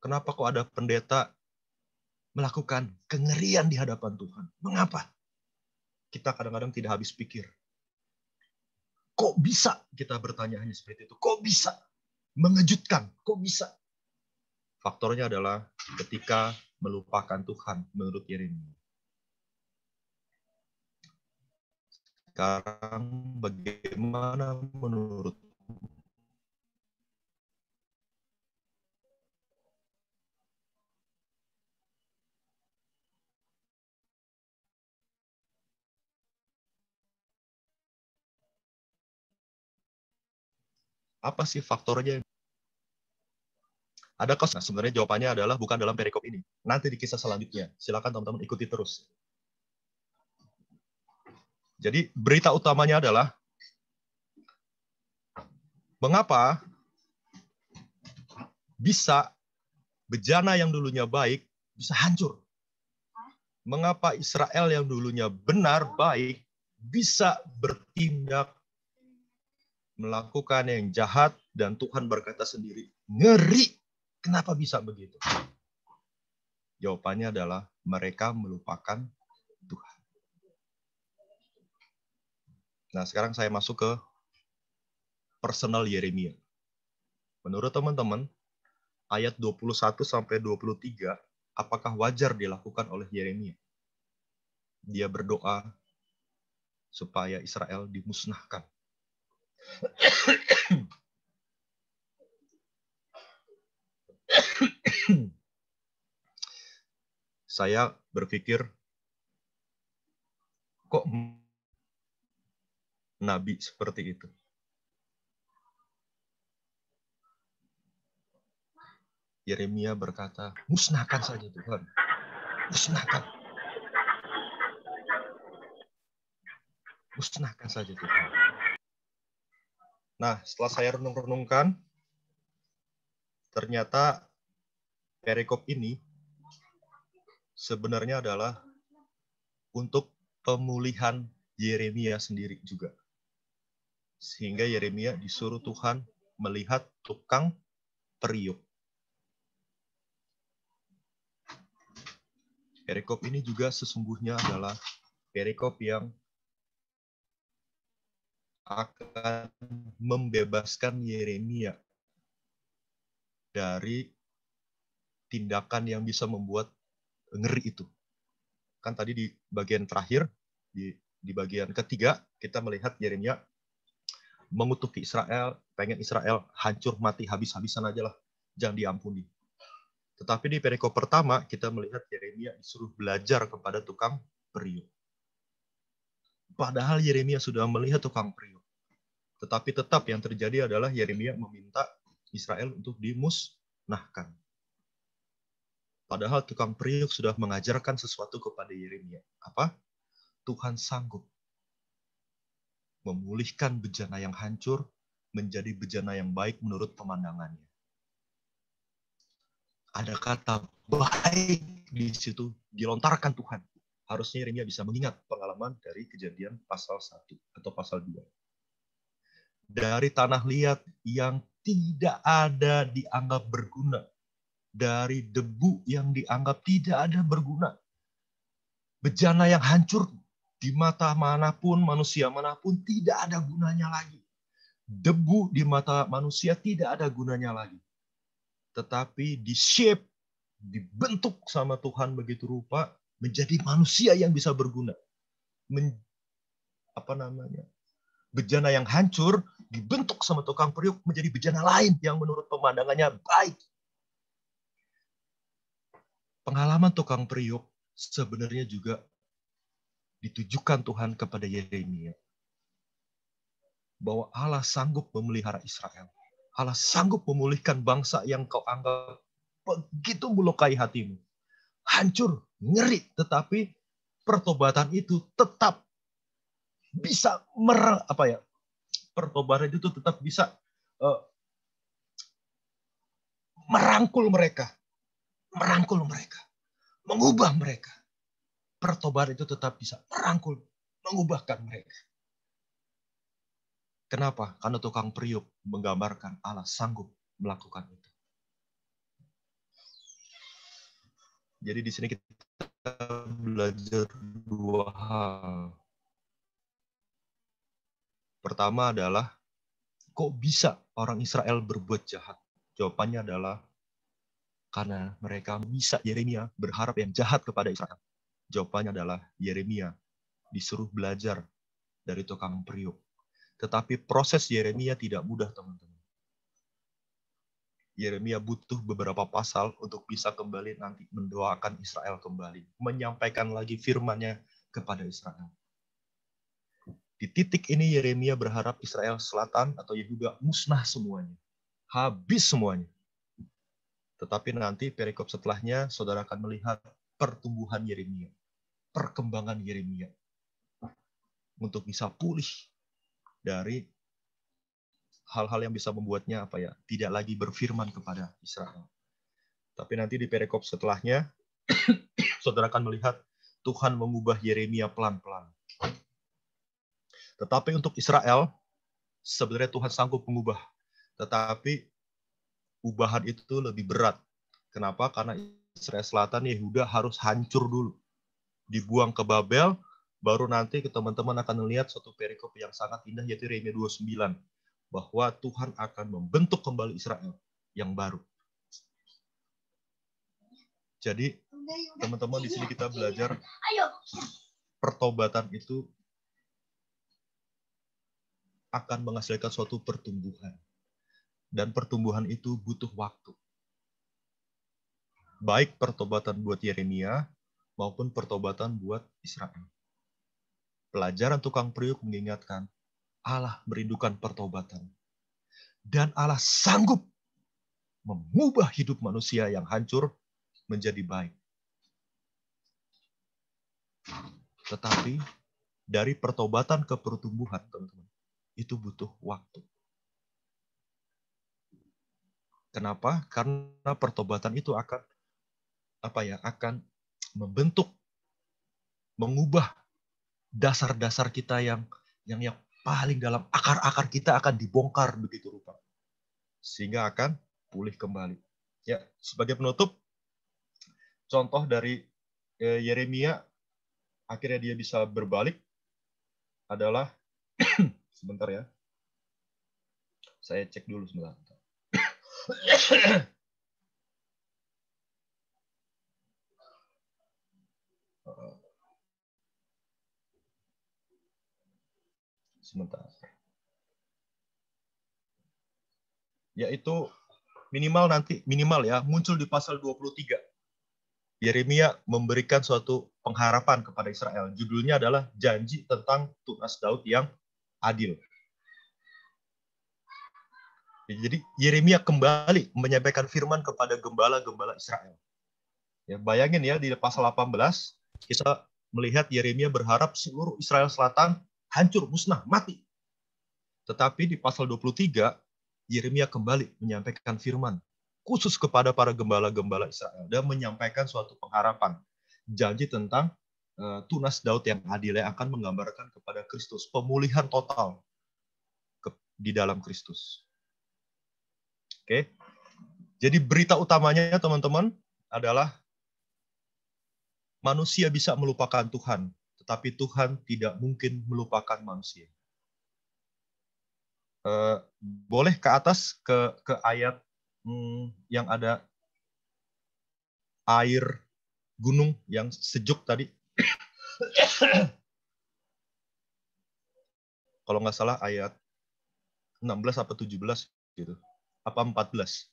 Kenapa kok ada pendeta melakukan kengerian di hadapan Tuhan? Mengapa? Kita kadang-kadang tidak habis pikir. Kok bisa? Kita bertanya hanya seperti itu. Kok bisa? Mengejutkan. Kok bisa? Faktornya adalah ketika melupakan Tuhan menurut Yeremia. Sekarang bagaimana menurut apa sih faktornya? Ada kos. Nah, sebenarnya jawabannya adalah bukan dalam perikop ini. Nanti di kisah selanjutnya. Silakan teman-teman ikuti terus. Jadi berita utamanya adalah mengapa bisa bejana yang dulunya baik bisa hancur? Mengapa Israel yang dulunya benar, baik, bisa bertindak melakukan yang jahat dan Tuhan berkata sendiri, ngeri. Kenapa bisa begitu? Jawabannya adalah mereka melupakan Tuhan. Nah, sekarang saya masuk ke personal Yeremia. Menurut teman-teman, ayat 21 sampai 23, apakah wajar dilakukan oleh Yeremia? Dia berdoa supaya Israel dimusnahkan. Saya berpikir, kok nabi seperti itu? Yeremia berkata, musnahkan saja Tuhan. Musnahkan. Musnahkan saja Tuhan. Nah, setelah saya renung-renungkan, ternyata perikop ini sebenarnya adalah untuk pemulihan Yeremia sendiri juga. Sehingga Yeremia disuruh Tuhan melihat tukang periuk. Perikop ini juga sesungguhnya adalah perikop yang akan membebaskan Yeremia dari tindakan yang bisa membuat ngeri itu. Kan tadi di bagian terakhir, di bagian ketiga, kita melihat Yeremia mengutuki Israel, pengen Israel hancur, mati, habis-habisan aja lah, jangan diampuni. Tetapi di perikop pertama, kita melihat Yeremia disuruh belajar kepada tukang periuk. Padahal Yeremia sudah melihat tukang periuk. Tetapi tetap yang terjadi adalah Yeremia meminta Israel untuk dimusnahkan. Padahal tukang periuk sudah mengajarkan sesuatu kepada Yeremia. Apa? Tuhan sanggup memulihkan bejana yang hancur menjadi bejana yang baik menurut pemandangannya. Ada kata baik di situ dilontarkan Tuhan. Harusnya Yeremia bisa mengingat pengalaman dari Kejadian pasal 1 atau pasal 2. Dari tanah liat yang tidak ada dianggap berguna. Dari debu yang dianggap tidak ada berguna. Bejana yang hancur di mata manapun, manusia manapun tidak ada gunanya lagi. Debu di mata manusia tidak ada gunanya lagi. Tetapi di-shape, dibentuk sama Tuhan begitu rupa, menjadi manusia yang bisa berguna. Bejana yang hancur, dibentuk sama tukang periuk, menjadi bejana lain yang menurut pemandangannya baik. Pengalaman tukang periuk sebenarnya juga ditujukan Tuhan kepada Yeremia. Bahwa Allah sanggup memelihara Israel. Allah sanggup memulihkan bangsa yang kau anggap begitu melukai hatimu. Hancur, ngeri, tetapi pertobatan itu tetap bisa pertobatan itu tetap bisa merangkul mereka, mengubah mereka. Pertobatan itu tetap bisa merangkul, mengubahkan mereka. Kenapa? Karena tukang periuk menggambarkan Allah sanggup melakukan itu. Jadi di sini kita belajar dua hal. Pertama adalah, kok bisa orang Israel berbuat jahat? Jawabannya adalah, karena mereka bisa. Yeremia berharap yang jahat kepada Israel. Jawabannya adalah, Yeremia disuruh belajar dari tukang periuk. Tetapi proses Yeremia tidak mudah, teman-teman. Yeremia butuh beberapa pasal untuk bisa kembali nanti mendoakan Israel kembali. Menyampaikan lagi firman-Nya kepada Israel. Di titik ini Yeremia berharap Israel Selatan atau Yehuda musnah semuanya. Habis semuanya. Tetapi nanti perikop setelahnya, saudara akan melihat pertumbuhan Yeremia. Perkembangan Yeremia. Untuk bisa pulih dari hal-hal yang bisa membuatnya tidak lagi berfirman kepada Israel. Tapi nanti di perikop setelahnya, saudara akan melihat Tuhan mengubah Yeremia pelan-pelan. Tetapi untuk Israel, sebenarnya Tuhan sanggup mengubah. Tetapi ubahan itu lebih berat. Kenapa? Karena Israel Selatan, Yehuda harus hancur dulu. Dibuang ke Babel, baru nanti teman-teman akan melihat suatu perikop yang sangat indah, yaitu Yeremia 29. bahwa Tuhan akan membentuk kembali Israel yang baru. Jadi teman-teman di sini kita belajar pertobatan itu akan menghasilkan suatu pertumbuhan. Dan pertumbuhan itu butuh waktu. Baik pertobatan buat Yeremia maupun pertobatan buat Israel. Pelajaran tukang periuk mengingatkan Allah merindukan pertobatan. Dan Allah sanggup mengubah hidup manusia yang hancur menjadi baik. Tetapi dari pertobatan ke pertumbuhan, teman-teman, itu butuh waktu. Kenapa? Karena pertobatan itu akan membentuk, mengubah dasar-dasar kita yang paling dalam, akar-akar kita akan dibongkar begitu rupa, sehingga akan pulih kembali. Ya, sebagai penutup, contoh dari Yeremia akhirnya dia bisa berbalik adalah sebentar ya, saya cek dulu sebentar. Sebentar. Yaitu minimal ya, muncul di pasal 23. Yeremia memberikan suatu pengharapan kepada Israel. Judulnya adalah janji tentang tunas Daud yang adil. Jadi Yeremia kembali menyampaikan firman kepada gembala-gembala Israel. Ya, bayangin ya, di pasal 18 kita melihat Yeremia berharap seluruh Israel Selatan hancur, musnah, mati. Tetapi di pasal 23 Yeremia kembali menyampaikan firman khusus kepada para gembala-gembala Israel dan menyampaikan suatu pengharapan, janji tentang tunas Daud yang adil yang akan menggambarkan kepada Kristus, pemulihan total di dalam Kristus. Oke. Jadi berita utamanya teman-teman adalah manusia bisa melupakan Tuhan, tetapi Tuhan tidak mungkin melupakan manusia. Boleh ke atas ke ayat yang ada air gunung yang sejuk tadi. Kalau nggak salah ayat 16 atau 17 gitu. Apa 14.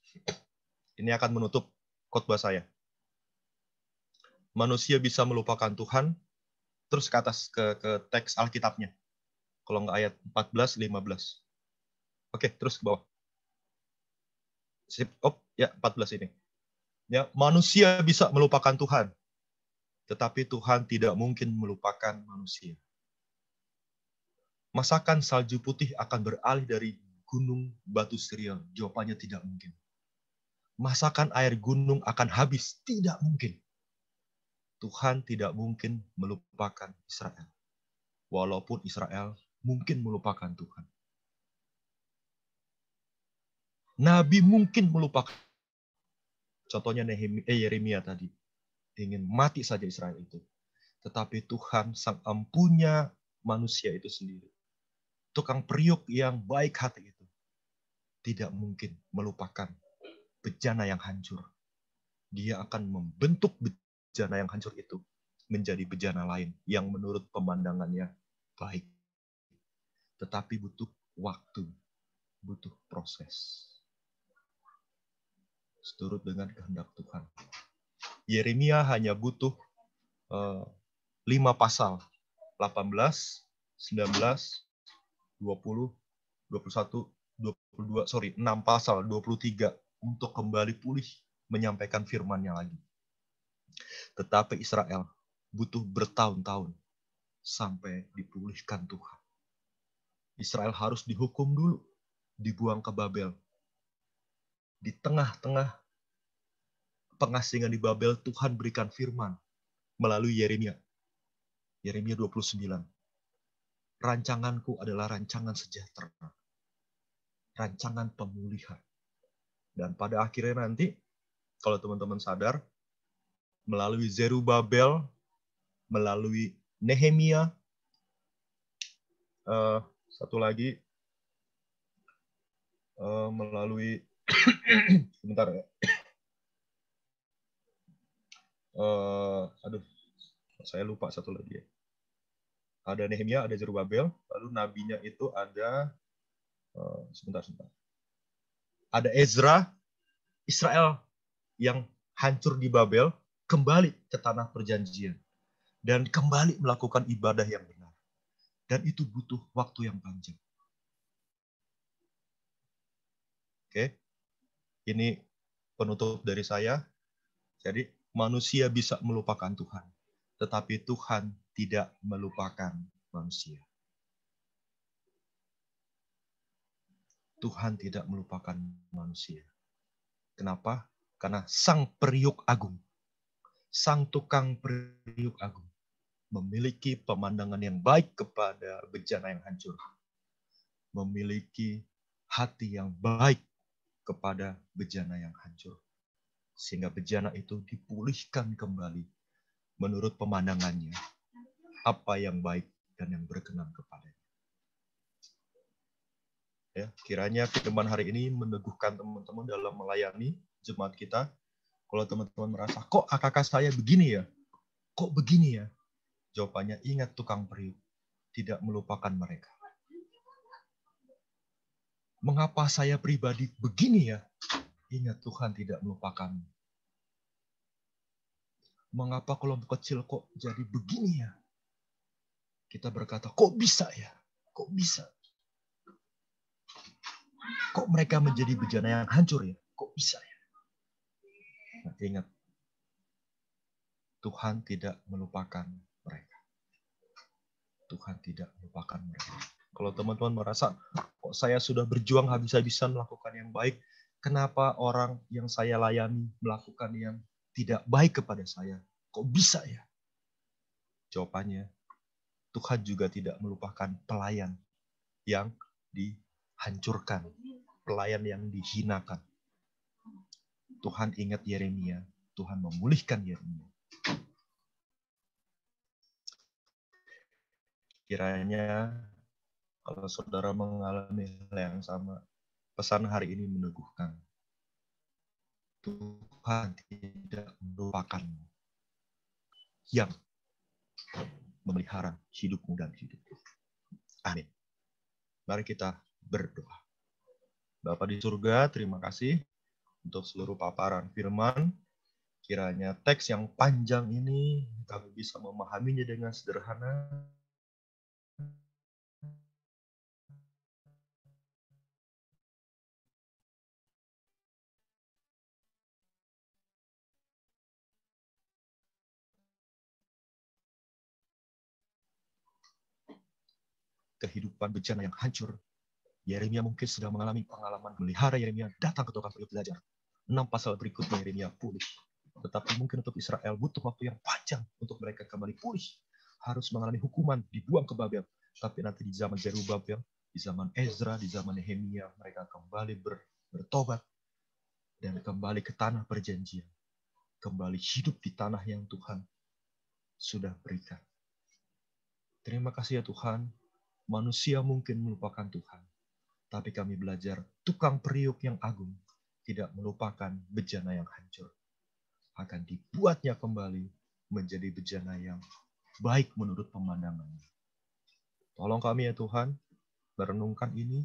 Ini akan menutup khotbah saya. Manusia bisa melupakan Tuhan, terus ke atas ke teks Alkitabnya. Kalau nggak ayat 14, 15. Oke, terus ke bawah. Ya 14 ini. Ya, manusia bisa melupakan Tuhan, tetapi Tuhan tidak mungkin melupakan manusia. Masakan salju putih akan beralih dari gunung batu serial? Jawabannya tidak mungkin. Masakan air gunung akan habis? Tidak mungkin. Tuhan tidak mungkin melupakan Israel. Walaupun Israel mungkin melupakan Tuhan. Nabi mungkin melupakan. Contohnya Yeremia tadi. Ingin mati saja Israel itu. Tetapi Tuhan sang empunya manusia itu sendiri. Tukang periuk yang baik hati itu. Tidak mungkin melupakan bejana yang hancur. Dia akan membentuk bejana yang hancur itu menjadi bejana lain yang menurut pemandangannya baik. Tetapi butuh waktu, butuh proses. Seturut dengan kehendak Tuhan. Yeremia hanya butuh 5 pasal. 18, 19, 20, 21, 6 pasal, 23 untuk kembali pulih menyampaikan firman-Nya lagi. Tetapi Israel butuh bertahun-tahun sampai dipulihkan Tuhan. Israel harus dihukum dulu, dibuang ke Babel. Di tengah-tengah pengasingan di Babel, Tuhan berikan firman melalui Yeremia. Yeremia 29. Rancanganku adalah rancangan sejahtera. Rancangan pemulihan. Dan pada akhirnya nanti, kalau teman-teman sadar, melalui Zerubabel, melalui Nehemia, satu lagi, melalui sebentar ya. Aduh, saya lupa satu lagi ya. Ada Nehemia, ada Zerubabel, lalu nabinya itu ada sebentar. Ada Ezra, Israel yang hancur di Babel, kembali ke tanah perjanjian dan kembali melakukan ibadah yang benar. Dan itu butuh waktu yang panjang. Oke. Ini penutup dari saya. Jadi manusia bisa melupakan Tuhan, tetapi Tuhan tidak melupakan manusia. Tuhan tidak melupakan manusia. Kenapa? Karena Sang Periuk Agung, Sang Tukang Periuk Agung, memiliki pemandangan yang baik kepada bejana yang hancur. Memiliki hati yang baik kepada bejana yang hancur. Sehingga bejana itu dipulihkan kembali menurut pemandangannya. Apa yang baik dan yang berkenan kepadanya. Ya, kiranya firman hari ini meneguhkan teman-teman dalam melayani jemaat kita. Kalau teman-teman merasa, kok kakak saya begini ya? Kok begini ya? Jawabannya, ingat tukang periuk. Tidak melupakan mereka. Mengapa saya pribadi begini ya? Ingat Tuhan tidak melupakanmu. Mengapa kelompok kecil kok jadi begini ya? Kita berkata, kok bisa ya? Kok bisa? Kok mereka menjadi bejana yang hancur ya? Kok bisa ya? Nah, ingat, Tuhan tidak melupakan mereka. Tuhan tidak melupakan mereka. Kalau teman-teman merasa, kok saya sudah berjuang habis-habisan melakukan yang baik, kenapa orang yang saya layani melakukan yang tidak baik kepada saya? Kok bisa ya? Jawabannya, Tuhan juga tidak melupakan pelayan yang dihancurkan, pelayan yang dihinakan. Tuhan ingat Yeremia, Tuhan memulihkan Yeremia. Kiranya kalau saudara mengalami hal yang sama, pesan hari ini meneguhkan. Tuhan tidak melupakanmu yang memelihara hidupmu dan hidupku. Amin. Mari kita berdoa. Bapa di surga, terima kasih untuk seluruh paparan firman. Kiranya teks yang panjang ini kami bisa memahaminya dengan sederhana. Kehidupan bejana yang hancur. Yeremia mungkin sedang mengalami pengalaman melihara Yeremia datang ke tukang periuk belajar. 6 pasal berikutnya Yeremia pulih. Tetapi mungkin untuk Israel butuh waktu yang panjang untuk mereka kembali pulih. Harus mengalami hukuman, dibuang ke Babel. Tapi nanti di zaman Zerubabel, di zaman Ezra, di zaman Nehemia, mereka kembali bertobat dan kembali ke tanah perjanjian. Kembali hidup di tanah yang Tuhan sudah berikan. Terima kasih ya Tuhan. Manusia mungkin melupakan Tuhan. Tapi kami belajar tukang periuk yang agung tidak melupakan bejana yang hancur. Akan dibuatnya kembali menjadi bejana yang baik menurut pemandangannya. Tolong kami ya Tuhan, merenungkan ini.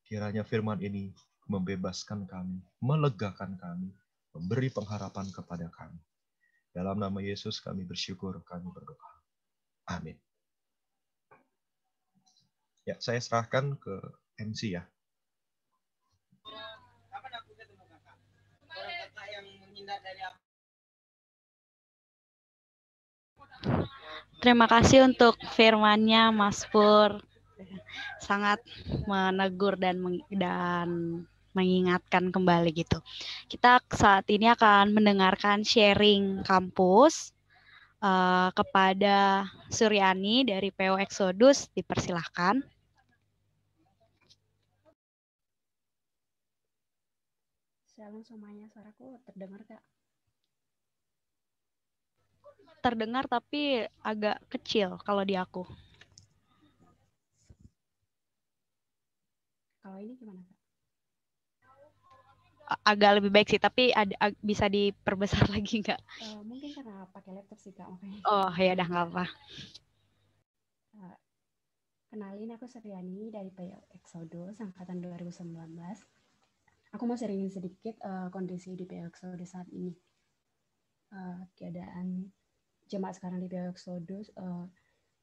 Kiranya firman ini membebaskan kami, melegakan kami, memberi pengharapan kepada kami. Dalam nama Yesus kami bersyukur, kami berdoa. Amin. Ya, saya serahkan ke MC ya. Terima kasih untuk firman-Nya, Mas Pur. Sangat menegur dan mengingatkan kembali gitu. Kita saat ini akan mendengarkan sharing kampus kepada Suryani dari PO Exodus. Dipersilahkan. Shalom semuanya, suaraku terdengar Kak? Terdengar tapi agak kecil kalau di aku. Kalau ini gimana Kak? agak lebih baik sih, tapi bisa diperbesar lagi nggak? Mungkin karena pakai laptop sih Kak, makanya. Oh ya udah nggak apa. Kenalin, aku Suryani dari PO Exodus angkatan 2019. Aku mau sharingin sedikit kondisi di PO Exodus saat ini. Keadaan jemaat sekarang di PO Exodus,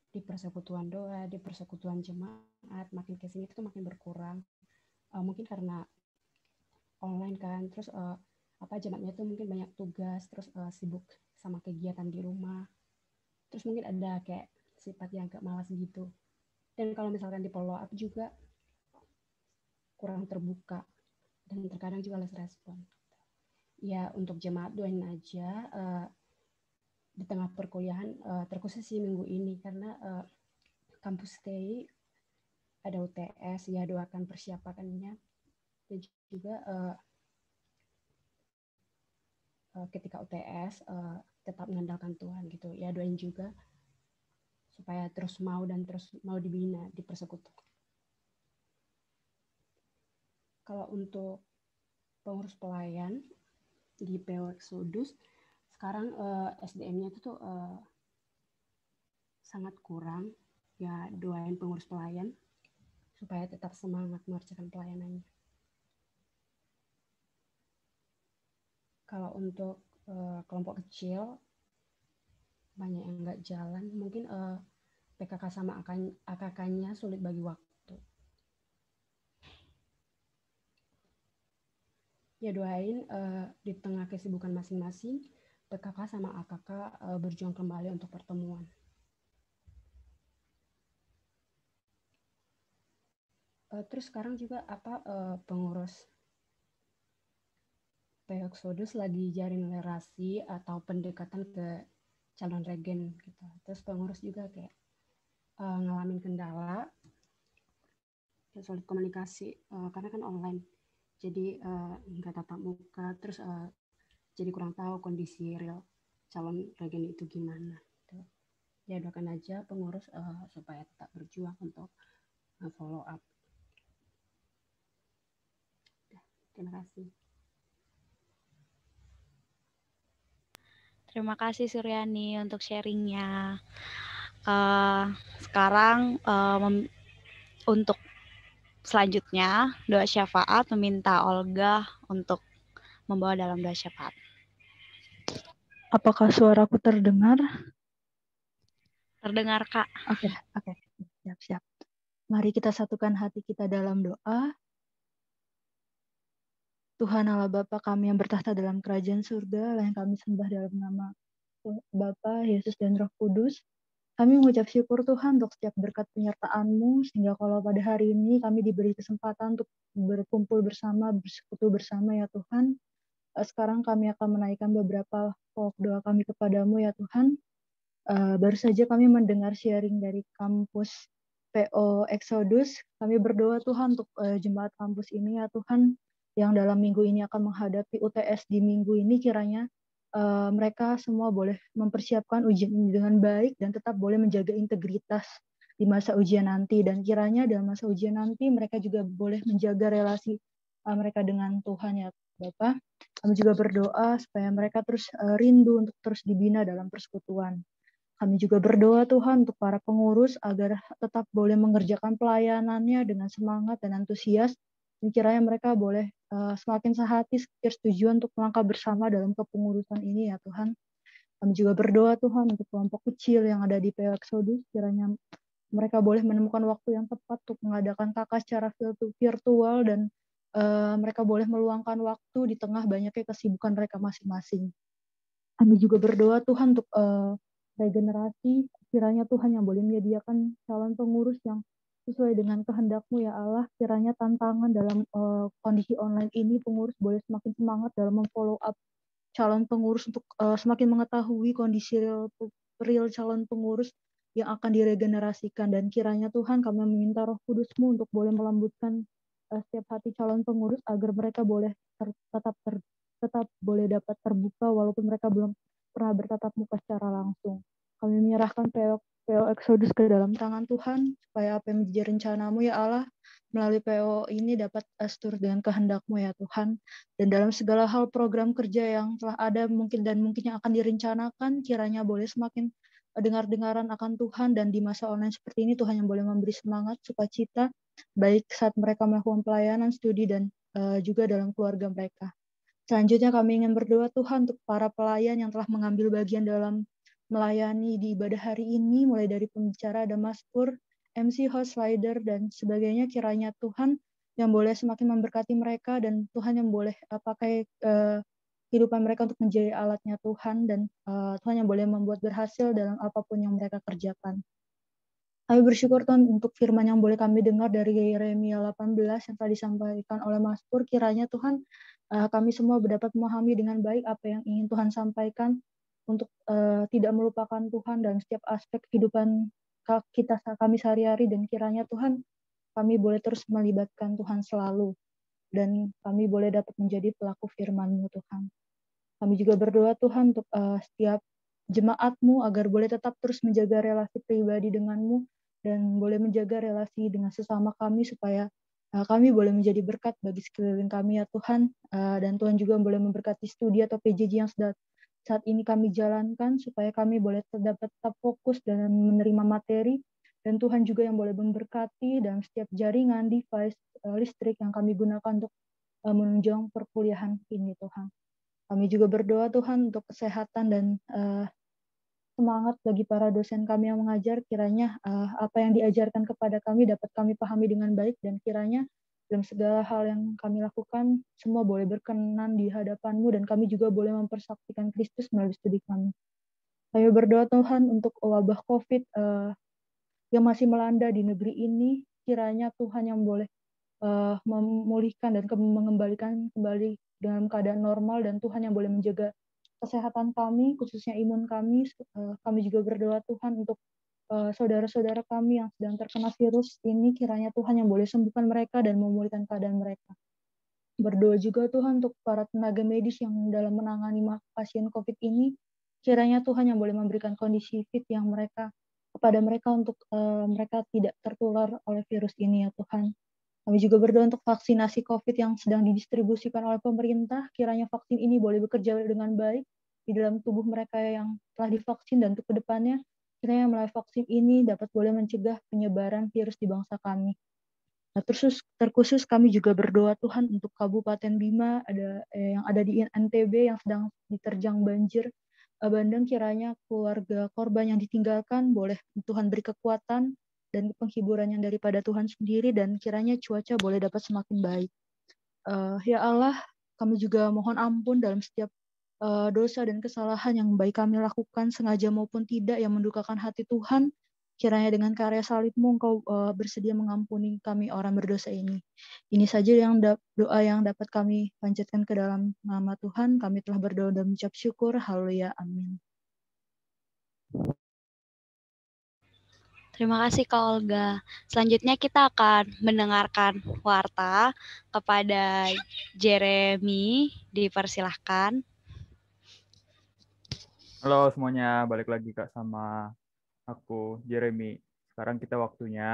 di persekutuan doa, di persekutuan jemaat, makin kesini itu makin berkurang. Mungkin karena online kan, terus jemaatnya itu mungkin banyak tugas, terus sibuk sama kegiatan di rumah, terus mungkin ada kayak sifat yang agak malas gitu. Dan kalau misalkan di follow up juga kurang terbuka dan terkadang juga less respon. Ya untuk jemaat doain aja di tengah perkuliahan, terkhusus sih minggu ini karena kampus stay ada UTS, ya doakan persiapannya, dan juga ketika UTS tetap mengandalkan Tuhan gitu ya, doain juga supaya terus mau dibina di persekutuan. Kalau untuk pengurus pelayan di PO Exodus sekarang SDM-nya itu tuh sangat kurang, ya doain pengurus pelayan supaya tetap semangat mengerjakan pelayanannya. Kalau untuk kelompok kecil banyak yang nggak jalan, mungkin PKK sama AKK-nya sulit bagi waktu. Ya doain di tengah kesibukan masing-masing, PKK sama AKK berjuang kembali untuk pertemuan. Terus sekarang juga pengurus PO Exodus lagi jaring relasi atau pendekatan ke calon regen gitu. Terus pengurus juga kayak ngalamin kendala, sulit komunikasi karena kan online, jadi nggak tatap muka, terus jadi kurang tahu kondisi real calon regen itu gimana. Gitu. Ya doakan aja pengurus supaya tetap berjuang untuk follow up. Terima kasih. Terima kasih Suryani untuk sharingnya. Sekarang untuk selanjutnya doa syafaat, meminta Olga untuk membawa dalam doa syafaat. Apakah suaraku terdengar? Terdengar Kak. Oke. Siap. Mari kita satukan hati kita dalam doa. Tuhan Allah Bapa kami yang bertahta dalam kerajaan surga, yang kami sembah dalam nama Bapa, Yesus, dan Roh Kudus. Kami mengucap syukur Tuhan untuk setiap berkat penyertaan-Mu, sehingga kalau pada hari ini kami diberi kesempatan untuk berkumpul bersama, bersekutu bersama ya Tuhan. Sekarang kami akan menaikkan beberapa pokok doa kami kepadamu ya Tuhan. Baru saja kami mendengar sharing dari kampus PO Exodus. Kami berdoa Tuhan untuk jemaat kampus ini ya Tuhan, yang dalam minggu ini akan menghadapi UTS di minggu ini, kiranya mereka semua boleh mempersiapkan ujian ini dengan baik dan tetap boleh menjaga integritas di masa ujian nanti, dan kiranya dalam masa ujian nanti mereka juga boleh menjaga relasi mereka dengan Tuhan ya Bapak. Kami juga berdoa supaya mereka terus rindu untuk terus dibina dalam persekutuan. Kami juga berdoa Tuhan untuk para pengurus agar tetap boleh mengerjakan pelayanannya dengan semangat dan antusias. Dan kiranya mereka boleh semakin sehati setuju untuk melangkah bersama dalam kepengurusan ini ya Tuhan. Kami juga berdoa Tuhan untuk kelompok kecil yang ada di PO Exodus. Kiranya mereka boleh menemukan waktu yang tepat untuk mengadakan KK secara virtual, dan mereka boleh meluangkan waktu di tengah banyaknya kesibukan mereka masing-masing. Kami juga berdoa Tuhan untuk regenerasi, kiranya Tuhan yang boleh menyediakan calon pengurus yang sesuai dengan kehendak-Mu ya Allah. Kiranya tantangan dalam kondisi online ini, pengurus boleh semakin semangat dalam memfollow up calon pengurus untuk semakin mengetahui kondisi real calon pengurus yang akan diregenerasikan. Dan kiranya Tuhan kami meminta Roh Kudus-Mu untuk boleh melembutkan setiap hati calon pengurus agar mereka boleh tetap boleh dapat terbuka walaupun mereka belum pernah bertatap muka secara langsung. Kami menyerahkan PO Exodus ke dalam tangan Tuhan, supaya apa yang menjadi rencana-Mu ya Allah melalui PO ini dapat seturut dengan kehendak-Mu ya Tuhan. Dan dalam segala hal program kerja yang telah ada mungkin yang akan direncanakan, kiranya boleh semakin dengar-dengaran akan Tuhan, dan di masa online seperti ini Tuhan yang boleh memberi semangat, sukacita, baik saat mereka melakukan pelayanan, studi, dan juga dalam keluarga mereka. Selanjutnya kami ingin berdoa Tuhan untuk para pelayan yang telah mengambil bagian dalam melayani di ibadah hari ini, mulai dari pembicara ada Mazmur, MC, host, rider, dan sebagainya. Kiranya Tuhan yang boleh semakin memberkati mereka, dan Tuhan yang boleh pakai kehidupan mereka untuk menjadi alatnya Tuhan, dan Tuhan yang boleh membuat berhasil dalam apapun yang mereka kerjakan. Kami bersyukur Tuhan untuk firman yang boleh kami dengar dari Yeremia 18 yang telah disampaikan oleh Mas Pur. Kiranya Tuhan kami semua dapat memahami dengan baik apa yang ingin Tuhan sampaikan, untuk tidak melupakan Tuhan dalam setiap aspek kehidupan kami sehari-hari, dan kiranya Tuhan kami boleh terus melibatkan Tuhan selalu, dan kami boleh dapat menjadi pelaku firman-Mu Tuhan. Kami juga berdoa Tuhan untuk setiap jemaat-Mu agar boleh tetap terus menjaga relasi pribadi dengan-Mu, dan boleh menjaga relasi dengan sesama kami, supaya kami boleh menjadi berkat bagi sekeliling kami ya Tuhan, dan Tuhan juga boleh memberkati studi atau PJJ yang saat ini kami jalankan, supaya kami boleh dapat tetap fokus dan menerima materi, dan Tuhan juga yang boleh memberkati dalam setiap jaringan, device, listrik yang kami gunakan untuk menunjang perkuliahan ini Tuhan. Kami juga berdoa Tuhan untuk kesehatan dan semangat bagi para dosen kami yang mengajar. Kiranya apa yang diajarkan kepada kami dapat kami pahami dengan baik, dan kiranya dalam segala hal yang kami lakukan semua boleh berkenan di hadapan-Mu, dan kami juga boleh mempersaktikan Kristus melalui studi kami. Kami berdoa Tuhan untuk wabah COVID yang masih melanda di negeri ini. Kiranya Tuhan yang boleh memulihkan dan mengembalikan kembali dalam keadaan normal, dan Tuhan yang boleh menjaga kesehatan kami, khususnya imun kami. Kami juga berdoa Tuhan untuk saudara-saudara kami yang sedang terkena virus ini, kiranya Tuhan yang boleh sembuhkan mereka dan memulihkan keadaan mereka. Berdoa juga Tuhan untuk para tenaga medis yang dalam menangani pasien COVID ini, kiranya Tuhan yang boleh memberikan kondisi fit yang kepada mereka untuk mereka tidak tertular oleh virus ini ya Tuhan. Kami juga berdoa untuk vaksinasi COVID yang sedang didistribusikan oleh pemerintah. Kiranya vaksin ini boleh bekerja dengan baik di dalam tubuh mereka yang telah divaksin, dan untuk kedepannya kiranya melalui vaksin ini dapat boleh mencegah penyebaran virus di bangsa kami. Nah, terkhusus kami juga berdoa Tuhan untuk Kabupaten Bima yang ada di NTB yang sedang diterjang banjir bandang. Kiranya keluarga korban yang ditinggalkan boleh Tuhan beri kekuatan dan penghiburan yang daripada Tuhan sendiri, dan kiranya cuaca boleh dapat semakin baik. Ya Allah, kami juga mohon ampun dalam setiap dosa dan kesalahan yang baik kami lakukan, sengaja maupun tidak, yang mendukakan hati Tuhan. Kiranya dengan karya salib-Mu Engkau bersedia mengampuni kami orang berdosa ini. Ini saja doa yang dapat kami panjatkan ke dalam nama Tuhan. Kami telah berdoa dan mengucap syukur. Haleluya. Amin. Terima kasih Kak Olga. Selanjutnya kita akan mendengarkan warta kepada Jeremy. Dipersilahkan. Halo semuanya, balik lagi Kak sama aku, Jeremy. Sekarang kita waktunya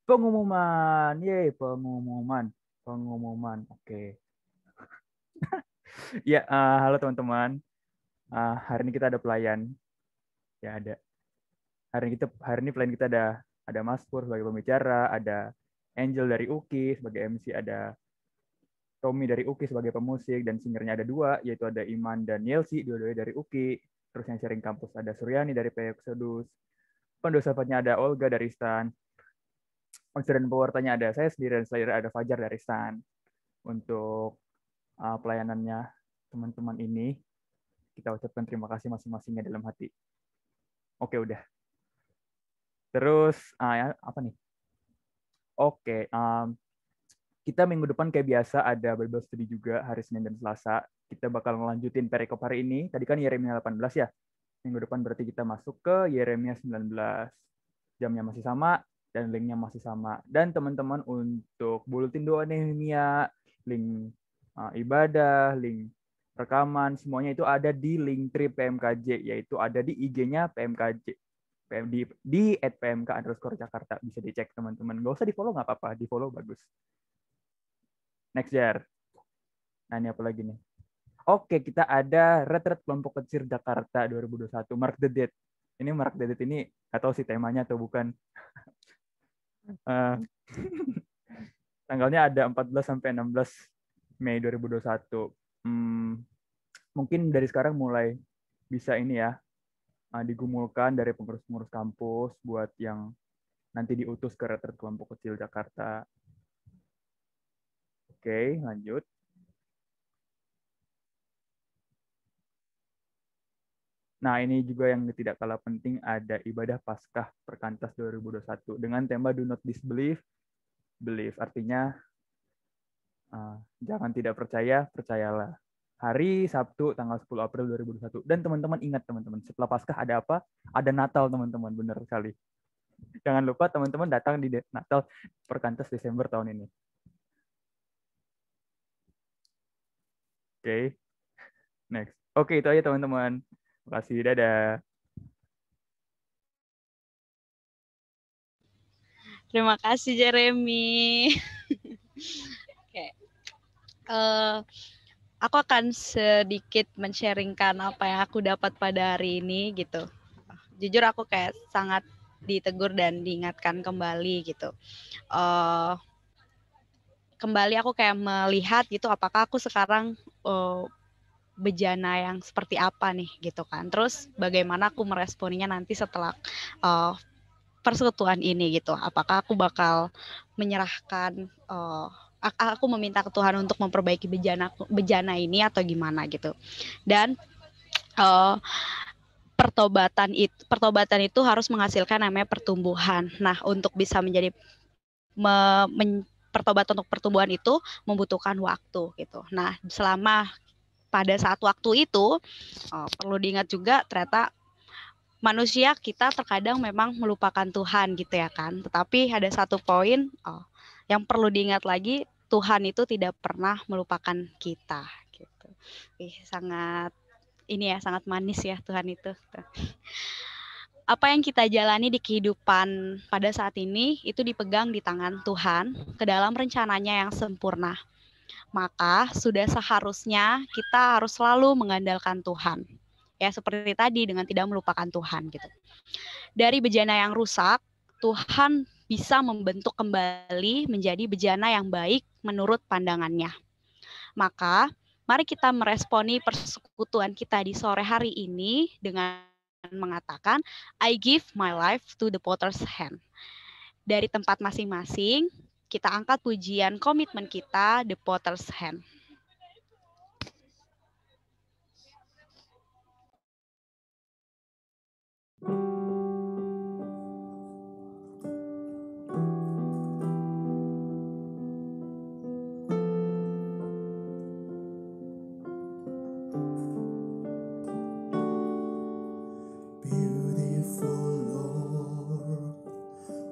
pengumuman. Yeay, pengumuman. Oke. Ya, halo teman-teman. Hari ini kita ada pelayan. Ya, ada. Hari ini pelayan kita ada Mas Pur sebagai pembicara, ada Angel dari UKI sebagai MC, ada Tommy dari UKI sebagai pemusik, dan singernya ada 2, yaitu ada Iman dan Yelsi, dua-duanya dari UKI. Terus yang sharing kampus ada Suryani dari PO Exodus. Pendosafatnya ada Olga dari STAN. Unsur dan pewartanya ada saya sendiri, dan slayer ada Fajar dari STAN. Untuk pelayanannya teman-teman ini, kita ucapkan terima kasih masing-masingnya dalam hati. Oke, udah. Terus, apa nih? Oke, kita minggu depan kayak biasa ada Bible Study juga hari Senin dan Selasa. Kita bakal ngelanjutin perikop hari ini. Tadi kan Yeremia 18 ya. Minggu depan berarti kita masuk ke Yeremia 19. Jamnya masih sama dan linknya masih sama. Dan teman-teman untuk bulletin doa Nehemia, link ibadah, link rekaman, semuanya itu ada di Linktree PMKJ, yaitu ada di IG-nya PMKJ di @pmk_Jakarta, bisa dicek teman-teman. Gak usah di follow nggak apa-apa, di follow bagus. Next Jar. Nah ini apa lagi nih? Oke, kita ada retret kelompok kecil Jakarta 2021. Mark the date. Ini mark the date ini nggak tahu sih temanya atau bukan. Tanggalnya ada 14 sampai 16 Mei 2021. Mungkin dari sekarang mulai bisa ini ya, digumulkan dari pengurus-pengurus kampus buat yang nanti diutus ke retret kelompok kecil Jakarta. Oke, lanjut. Nah, ini juga yang tidak kalah penting, ada ibadah Paskah Perkantas 2021 dengan tema Do Not Disbelieve, Believe. Artinya, jangan tidak percaya, percayalah. Hari Sabtu tanggal 10 April 2021. Dan teman-teman ingat teman-teman, setelah Paskah ada apa? Ada Natal teman-teman, benar sekali. Jangan lupa teman-teman datang di Natal Perkantas Desember tahun ini. Oke, next. Oke, itu aja teman-teman. Terima kasih, dadah. Terima kasih Jeremy. Oke. Aku akan sedikit men-sharingkan apa yang aku dapat pada hari ini gitu. Jujur aku kayak sangat ditegur dan diingatkan kembali gitu. Kembali aku kayak melihat gitu apakah aku sekarang bejana yang seperti apa nih gitu kan. Terus bagaimana aku meresponinya nanti setelah persekutuan ini gitu. Apakah aku bakal menyerahkan aku meminta ke Tuhan untuk memperbaiki bejana ini atau gimana gitu. Dan pertobatan itu harus menghasilkan namanya pertumbuhan. Nah, untuk bisa menjadi pertobatan untuk pertumbuhan itu membutuhkan waktu gitu. Nah, pada saat waktu itu perlu diingat juga ternyata manusia kita terkadang memang melupakan Tuhan gitu ya kan. Tetapi ada satu poin yang perlu diingat lagi, Tuhan itu tidak pernah melupakan kita gitu. Sangat manis ya Tuhan itu. Apa yang kita jalani di kehidupan pada saat ini itu dipegang di tangan Tuhan ke dalam rencananya yang sempurna. Maka sudah seharusnya kita harus selalu mengandalkan Tuhan. Ya seperti tadi dengan tidak melupakan Tuhan gitu. Dari bejana yang rusak, Tuhan bisa membentuk kembali menjadi bejana yang baik menurut pandangannya. Maka mari kita meresponi persekutuan kita di sore hari ini dengan mengatakan I give my life to the potter's hand. Dari tempat masing-masing kita angkat pujian komitmen kita, The Potter's Hand. Beautiful Lord,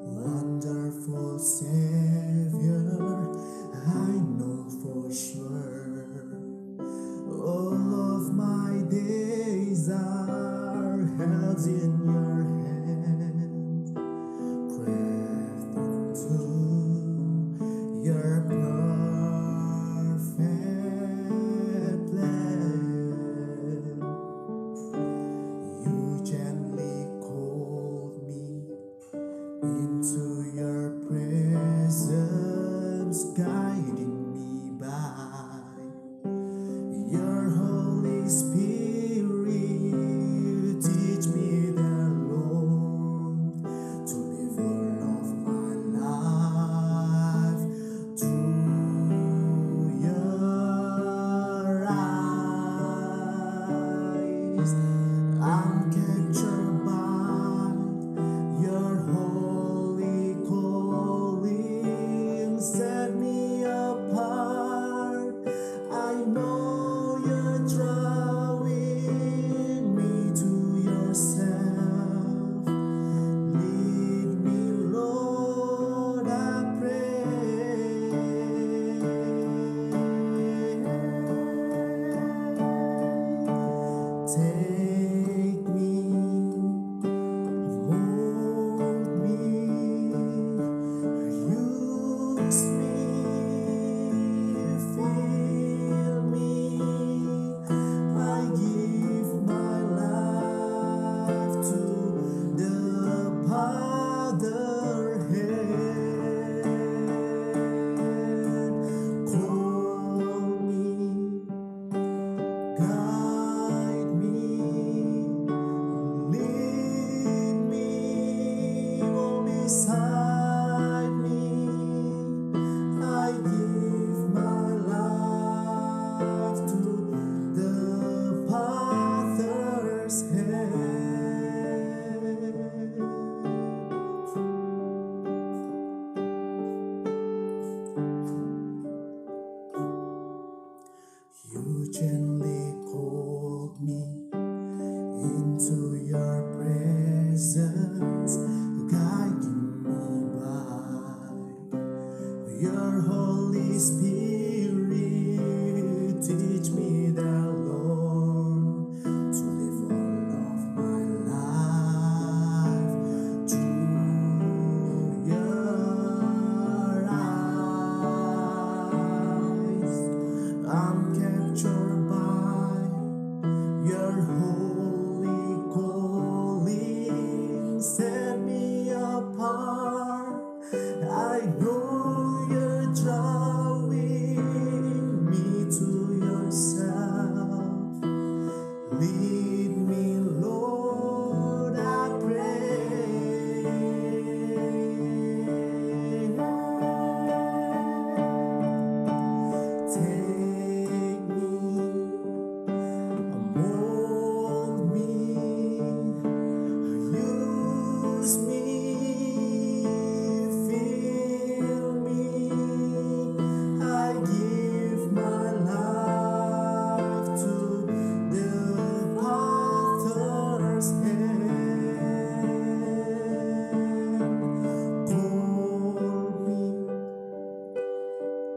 wonderful Savior, I know for sure all of my days are held in your hand, crafted into your perfect plan. You gently called me into your presence, guiding me by your Holy Spirit. Teach me, the Lord, to live all of my life through your eyes. I'm captured by your holy calling. Set me apart Spirit, teach me the Lord to live all of my life through your eyes. I'm captured by your holy calling, set me apart. I know you're drawing me to yourself. Lead me, Lord, I pray. Take me, mold me, use me, fill me. I give my life to the Potter's hand. Call me,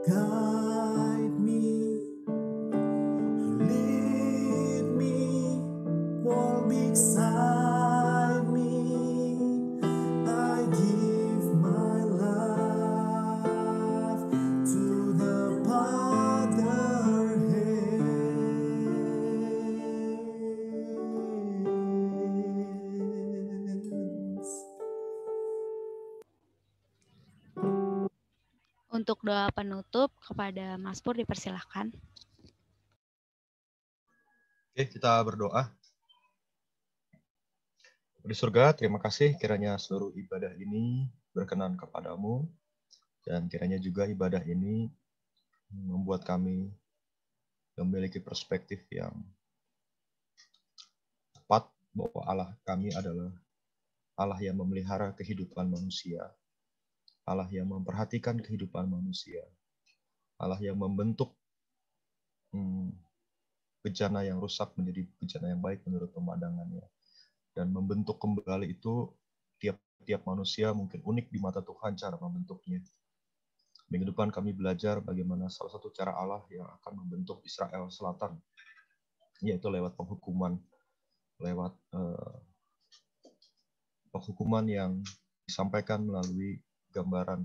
guide me, lead me, walk beside me. I give my life to the Father hands. Untuk doa penutup kepada Mas Pur dipersilahkan. Oke, kita berdoa. Di surga, terima kasih kiranya seluruh ibadah ini berkenan kepadamu, dan kiranya juga ibadah ini membuat kami memiliki perspektif yang tepat bahwa Allah kami adalah Allah yang memelihara kehidupan manusia, Allah yang memperhatikan kehidupan manusia, Allah yang membentuk bejana yang rusak menjadi bejana yang baik menurut pemandangannya, dan membentuk kembali itu tiap manusia mungkin unik di mata Tuhan cara membentuknya. Minggu depan kami belajar bagaimana salah satu cara Allah yang akan membentuk Israel Selatan, yaitu lewat penghukuman, lewat penghukuman yang disampaikan melalui gambaran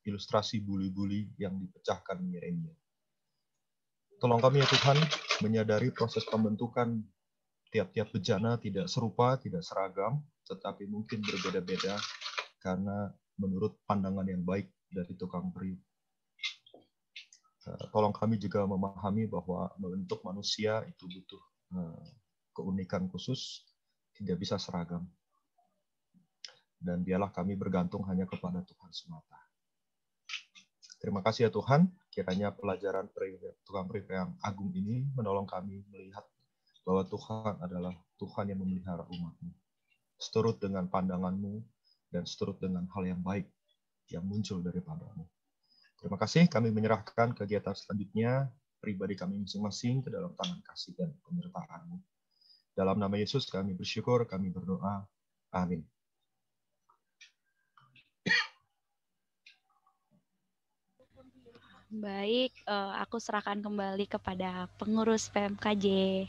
ilustrasi buli-buli yang dipecahkan Yeremia. Tolong kami ya Tuhan menyadari proses pembentukan tiap-tiap bejana tidak serupa, tidak seragam, tetapi mungkin berbeda-beda karena menurut pandangan yang baik dari tukang periuk. Tolong kami juga memahami bahwa membentuk manusia itu butuh keunikan khusus, tidak bisa seragam. Dan biarlah kami bergantung hanya kepada Tuhan semata. Terima kasih ya Tuhan, kiranya pelajaran tukang periuk yang agung ini menolong kami melihat bahwa Tuhan adalah Tuhan yang memelihara umat-Mu, seturut dengan pandangan-Mu dan seturut dengan hal yang baik yang muncul daripada-Mu. Terima kasih, kami menyerahkan kegiatan selanjutnya pribadi kami masing-masing ke dalam tangan kasih dan penyertaan-Mu. Dalam nama Yesus kami bersyukur, kami berdoa. Amin. Baik, aku serahkan kembali kepada pengurus PMKJ.